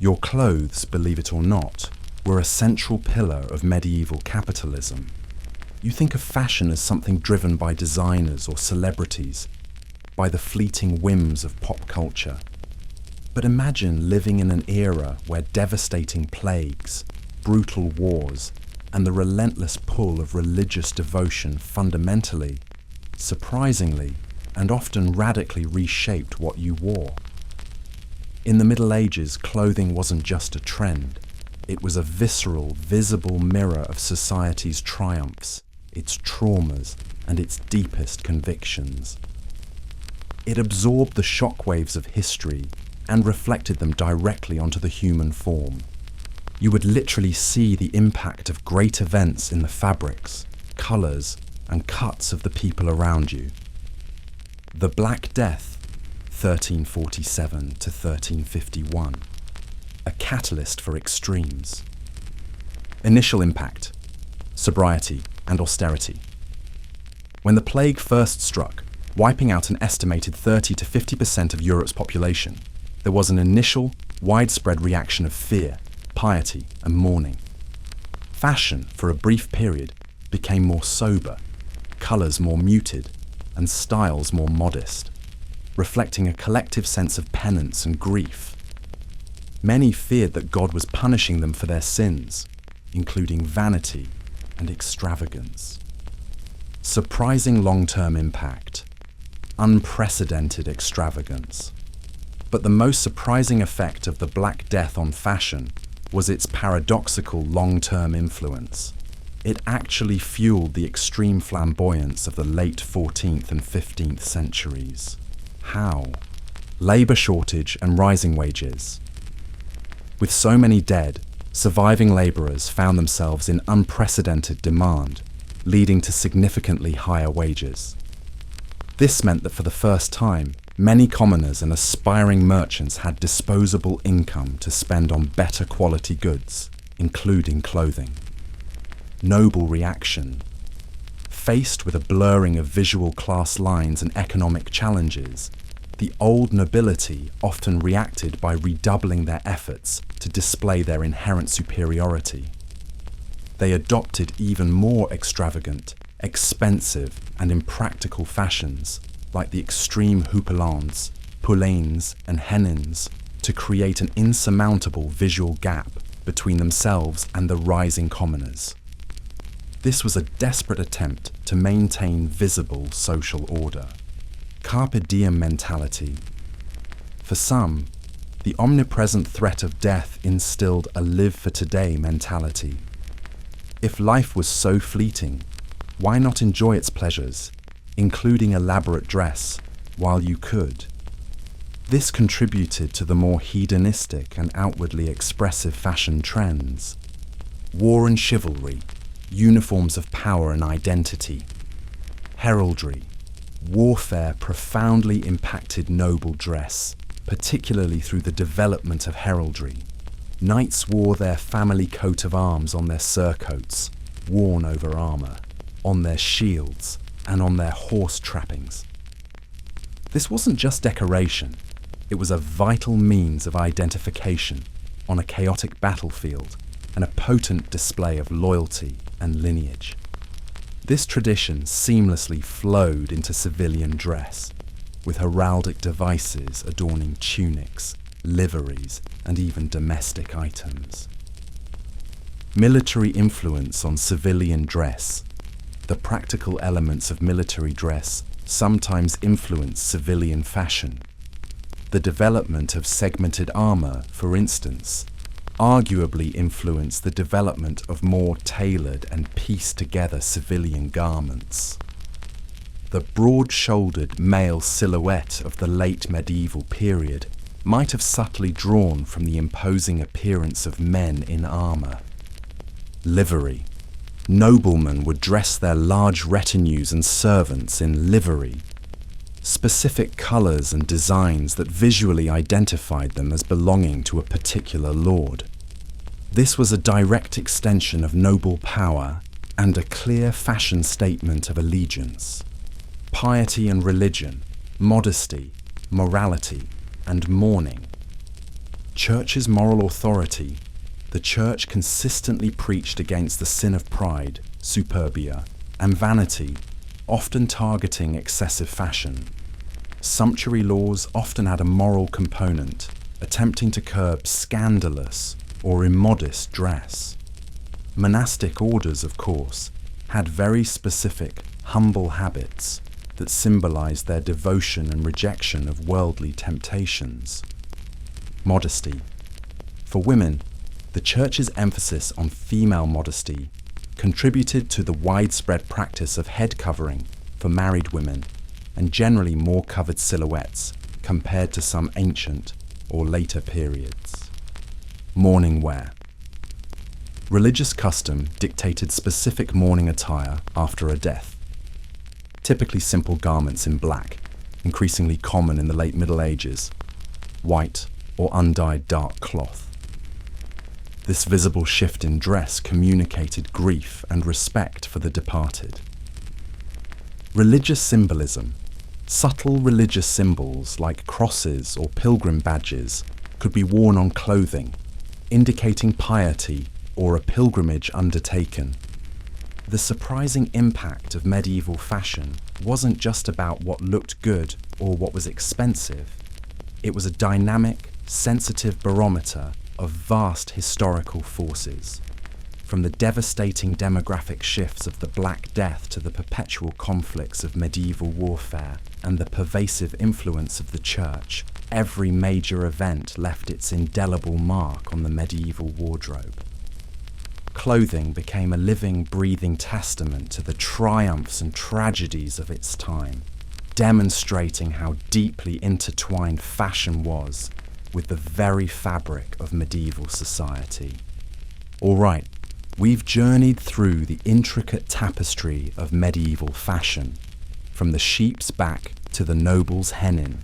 Your clothes, believe it or not, were a central pillar of medieval capitalism. You think of fashion as something driven by designers or celebrities, by the fleeting whims of pop culture. But imagine living in an era where devastating plagues, brutal wars, and the relentless pull of religious devotion fundamentally, surprisingly, and often radically reshaped what you wore. In the Middle Ages, clothing wasn't just a trend. It was a visceral, visible mirror of society's triumphs, its traumas, and its deepest convictions. It absorbed the shockwaves of history and reflected them directly onto the human form. You would literally see the impact of great events in the fabrics, colours, and cuts of the people around you. The Black Death, 1347 to 1351, a catalyst for extremes. Initial impact: sobriety and austerity. When the plague first struck, wiping out an estimated 30 to 50% of Europe's population, there was an initial, widespread reaction of fear, piety, and mourning. Fashion, for a brief period, became more sober, colours more muted, and styles more modest, reflecting a collective sense of penance and grief. Many feared that God was punishing them for their sins, including vanity and extravagance. Surprising long-term impact. Unprecedented extravagance. But the most surprising effect of the Black Death on fashion was its paradoxical long-term influence. It actually fueled the extreme flamboyance of the late 14th and 15th centuries. How? Labour shortage and rising wages. With so many dead, surviving labourers found themselves in unprecedented demand, leading to significantly higher wages. This meant that for the first time, many commoners and aspiring merchants had disposable income to spend on better quality goods, including clothing. Noble reaction. Faced with a blurring of visual class lines and economic challenges, the old nobility often reacted by redoubling their efforts to display their inherent superiority. They adopted even more extravagant, expensive, and impractical fashions, like the extreme houppelans, poulaines, and henins, to create an insurmountable visual gap between themselves and the rising commoners. This was a desperate attempt to maintain visible social order. Carpe diem mentality. For some, the omnipresent threat of death instilled a live for today mentality. If life was so fleeting, why not enjoy its pleasures, including elaborate dress, while you could? This contributed to the more hedonistic and outwardly expressive fashion trends. War and chivalry, uniforms of power and identity. Heraldry. Warfare profoundly impacted noble dress, particularly through the development of heraldry. Knights wore their family coat of arms on their surcoats, worn over armour, on their shields, and on their horse trappings. This wasn't just decoration, it was a vital means of identification on a chaotic battlefield and a potent display of loyalty and lineage. This tradition seamlessly flowed into civilian dress. with heraldic devices adorning tunics, liveries, and even domestic items. Military influence on civilian dress. The practical elements of military dress sometimes influence civilian fashion. The development of segmented armor, for instance, arguably influenced the development of more tailored and pieced-together civilian garments. The broad-shouldered male silhouette of the late medieval period might have subtly drawn from the imposing appearance of men in armor. Livery. Noblemen would dress their large retinues and servants in livery, specific colors and designs that visually identified them as belonging to a particular lord. This was a direct extension of noble power and a clear fashion statement of allegiance. Piety and religion, modesty, morality, and mourning. Church's moral authority. The Church consistently preached against the sin of pride, superbia, and vanity, often targeting excessive fashion. Sumptuary laws often had a moral component, attempting to curb scandalous or immodest dress. Monastic orders, of course, had very specific, humble habits that symbolized their devotion and rejection of worldly temptations. Modesty. For women, the Church's emphasis on female modesty contributed to the widespread practice of head covering for married women and generally more covered silhouettes compared to some ancient or later periods. Mourning wear. Religious custom dictated specific mourning attire after a death. Typically simple garments in black, increasingly common in the late Middle Ages, white or undyed dark cloth. This visible shift in dress communicated grief and respect for the departed. Religious symbolism. Subtle religious symbols like crosses or pilgrim badges could be worn on clothing, indicating piety or a pilgrimage undertaken. The surprising impact of medieval fashion wasn't just about what looked good or what was expensive. It was a dynamic, sensitive barometer of vast historical forces. From the devastating demographic shifts of the Black Death to the perpetual conflicts of medieval warfare and the pervasive influence of the Church, every major event left its indelible mark on the medieval wardrobe. Clothing became a living, breathing testament to the triumphs and tragedies of its time, demonstrating how deeply intertwined fashion was with the very fabric of medieval society. All right, we've journeyed through the intricate tapestry of medieval fashion, from the sheep's back to the noble's hennin,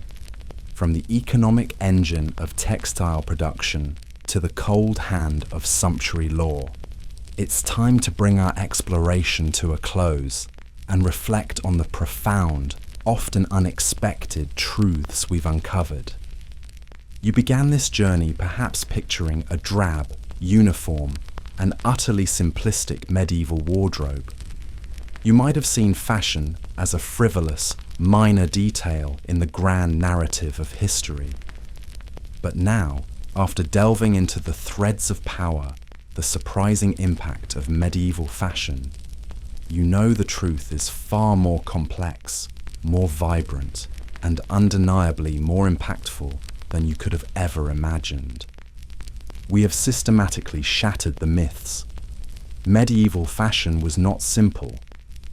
from the economic engine of textile production to the cold hand of sumptuary law. It's time to bring our exploration to a close and reflect on the profound, often unexpected truths we've uncovered. You began this journey perhaps picturing a drab, uniform, and utterly simplistic medieval wardrobe. You might have seen fashion as a frivolous, minor detail in the grand narrative of history. But now, after delving into the threads of power, the surprising impact of medieval fashion, you know the truth is far more complex, more vibrant, and undeniably more impactful than you could have ever imagined. We have systematically shattered the myths. Medieval fashion was not simple.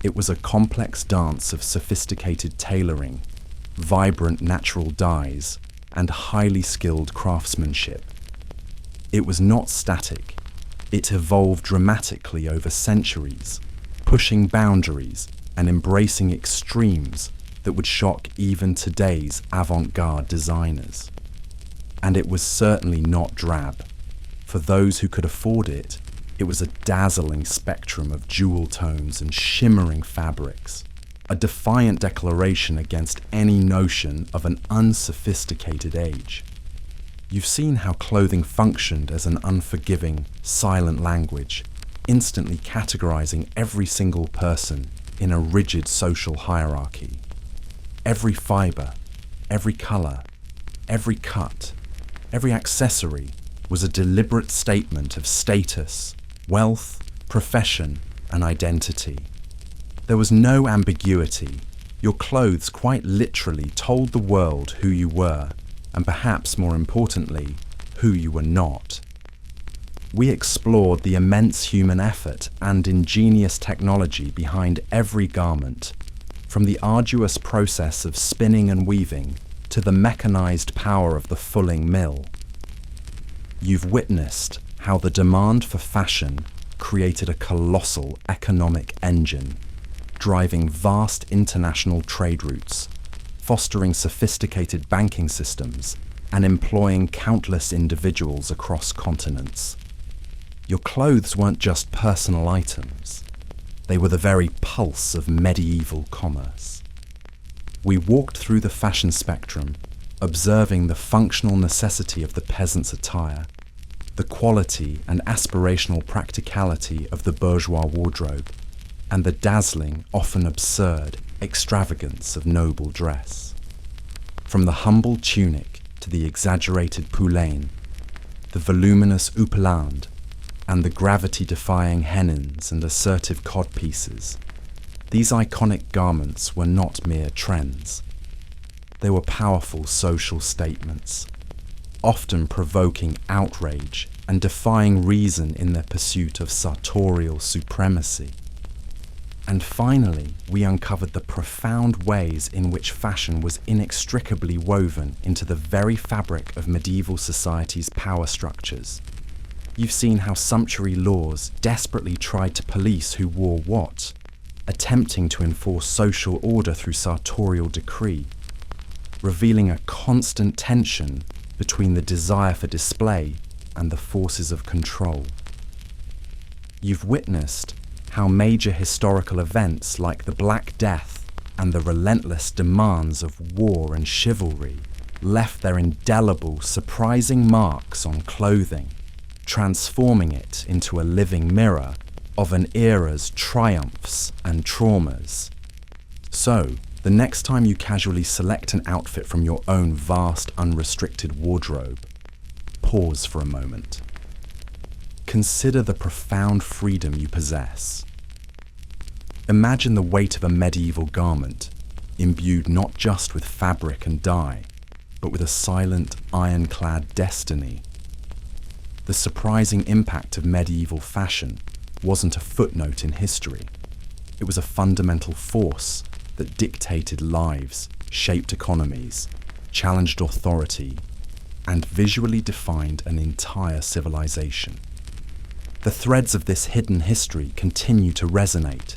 It was a complex dance of sophisticated tailoring, vibrant natural dyes, and highly skilled craftsmanship. It was not static. It evolved dramatically over centuries, pushing boundaries and embracing extremes that would shock even today's avant-garde designers. And it was certainly not drab. For those who could afford it, it was a dazzling spectrum of jewel tones and shimmering fabrics, a defiant declaration against any notion of an unsophisticated age. You've seen how clothing functioned as an unforgiving, silent language, instantly categorizing every single person in a rigid social hierarchy. Every fiber, every colour, every cut, every accessory was a deliberate statement of status, wealth, profession, and identity. There was no ambiguity. Your clothes quite literally told the world who you were, and perhaps more importantly, who you were not. We explored the immense human effort and ingenious technology behind every garment, from the arduous process of spinning and weaving to the mechanized power of the fulling mill. You've witnessed how the demand for fashion created a colossal economic engine, driving vast international trade routes, fostering sophisticated banking systems, and employing countless individuals across continents. Your clothes weren't just personal items. They were the very pulse of medieval commerce. We walked through the fashion spectrum, observing the functional necessity of the peasant's attire, the quality and aspirational practicality of the bourgeois wardrobe, and the dazzling, often absurd, extravagance of noble dress. From the humble tunic to the exaggerated poulain, the voluminous houppelande, and the gravity-defying hennins and assertive codpieces, these iconic garments were not mere trends. They were powerful social statements, often provoking outrage and defying reason in their pursuit of sartorial supremacy. And finally, we uncovered the profound ways in which fashion was inextricably woven into the very fabric of medieval society's power structures. You've seen how sumptuary laws desperately tried to police who wore what, attempting to enforce social order through sartorial decree, revealing a constant tension between the desire for display and the forces of control. You've witnessed how major historical events like the Black Death and the relentless demands of war and chivalry left their indelible, surprising marks on clothing, transforming it into a living mirror of an era's triumphs and traumas. So, the next time you casually select an outfit from your own vast, unrestricted wardrobe, pause for a moment. Consider the profound freedom you possess. Imagine the weight of a medieval garment, imbued not just with fabric and dye, but with a silent, ironclad destiny. The surprising impact of medieval fashion wasn't a footnote in history. It was a fundamental force that dictated lives, shaped economies, challenged authority, and visually defined an entire civilization. The threads of this hidden history continue to resonate,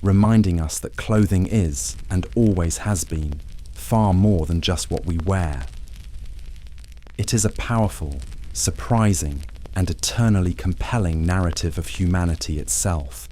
reminding us that clothing is, and always has been, far more than just what we wear. It is a powerful, surprising, and eternally compelling narrative of humanity itself,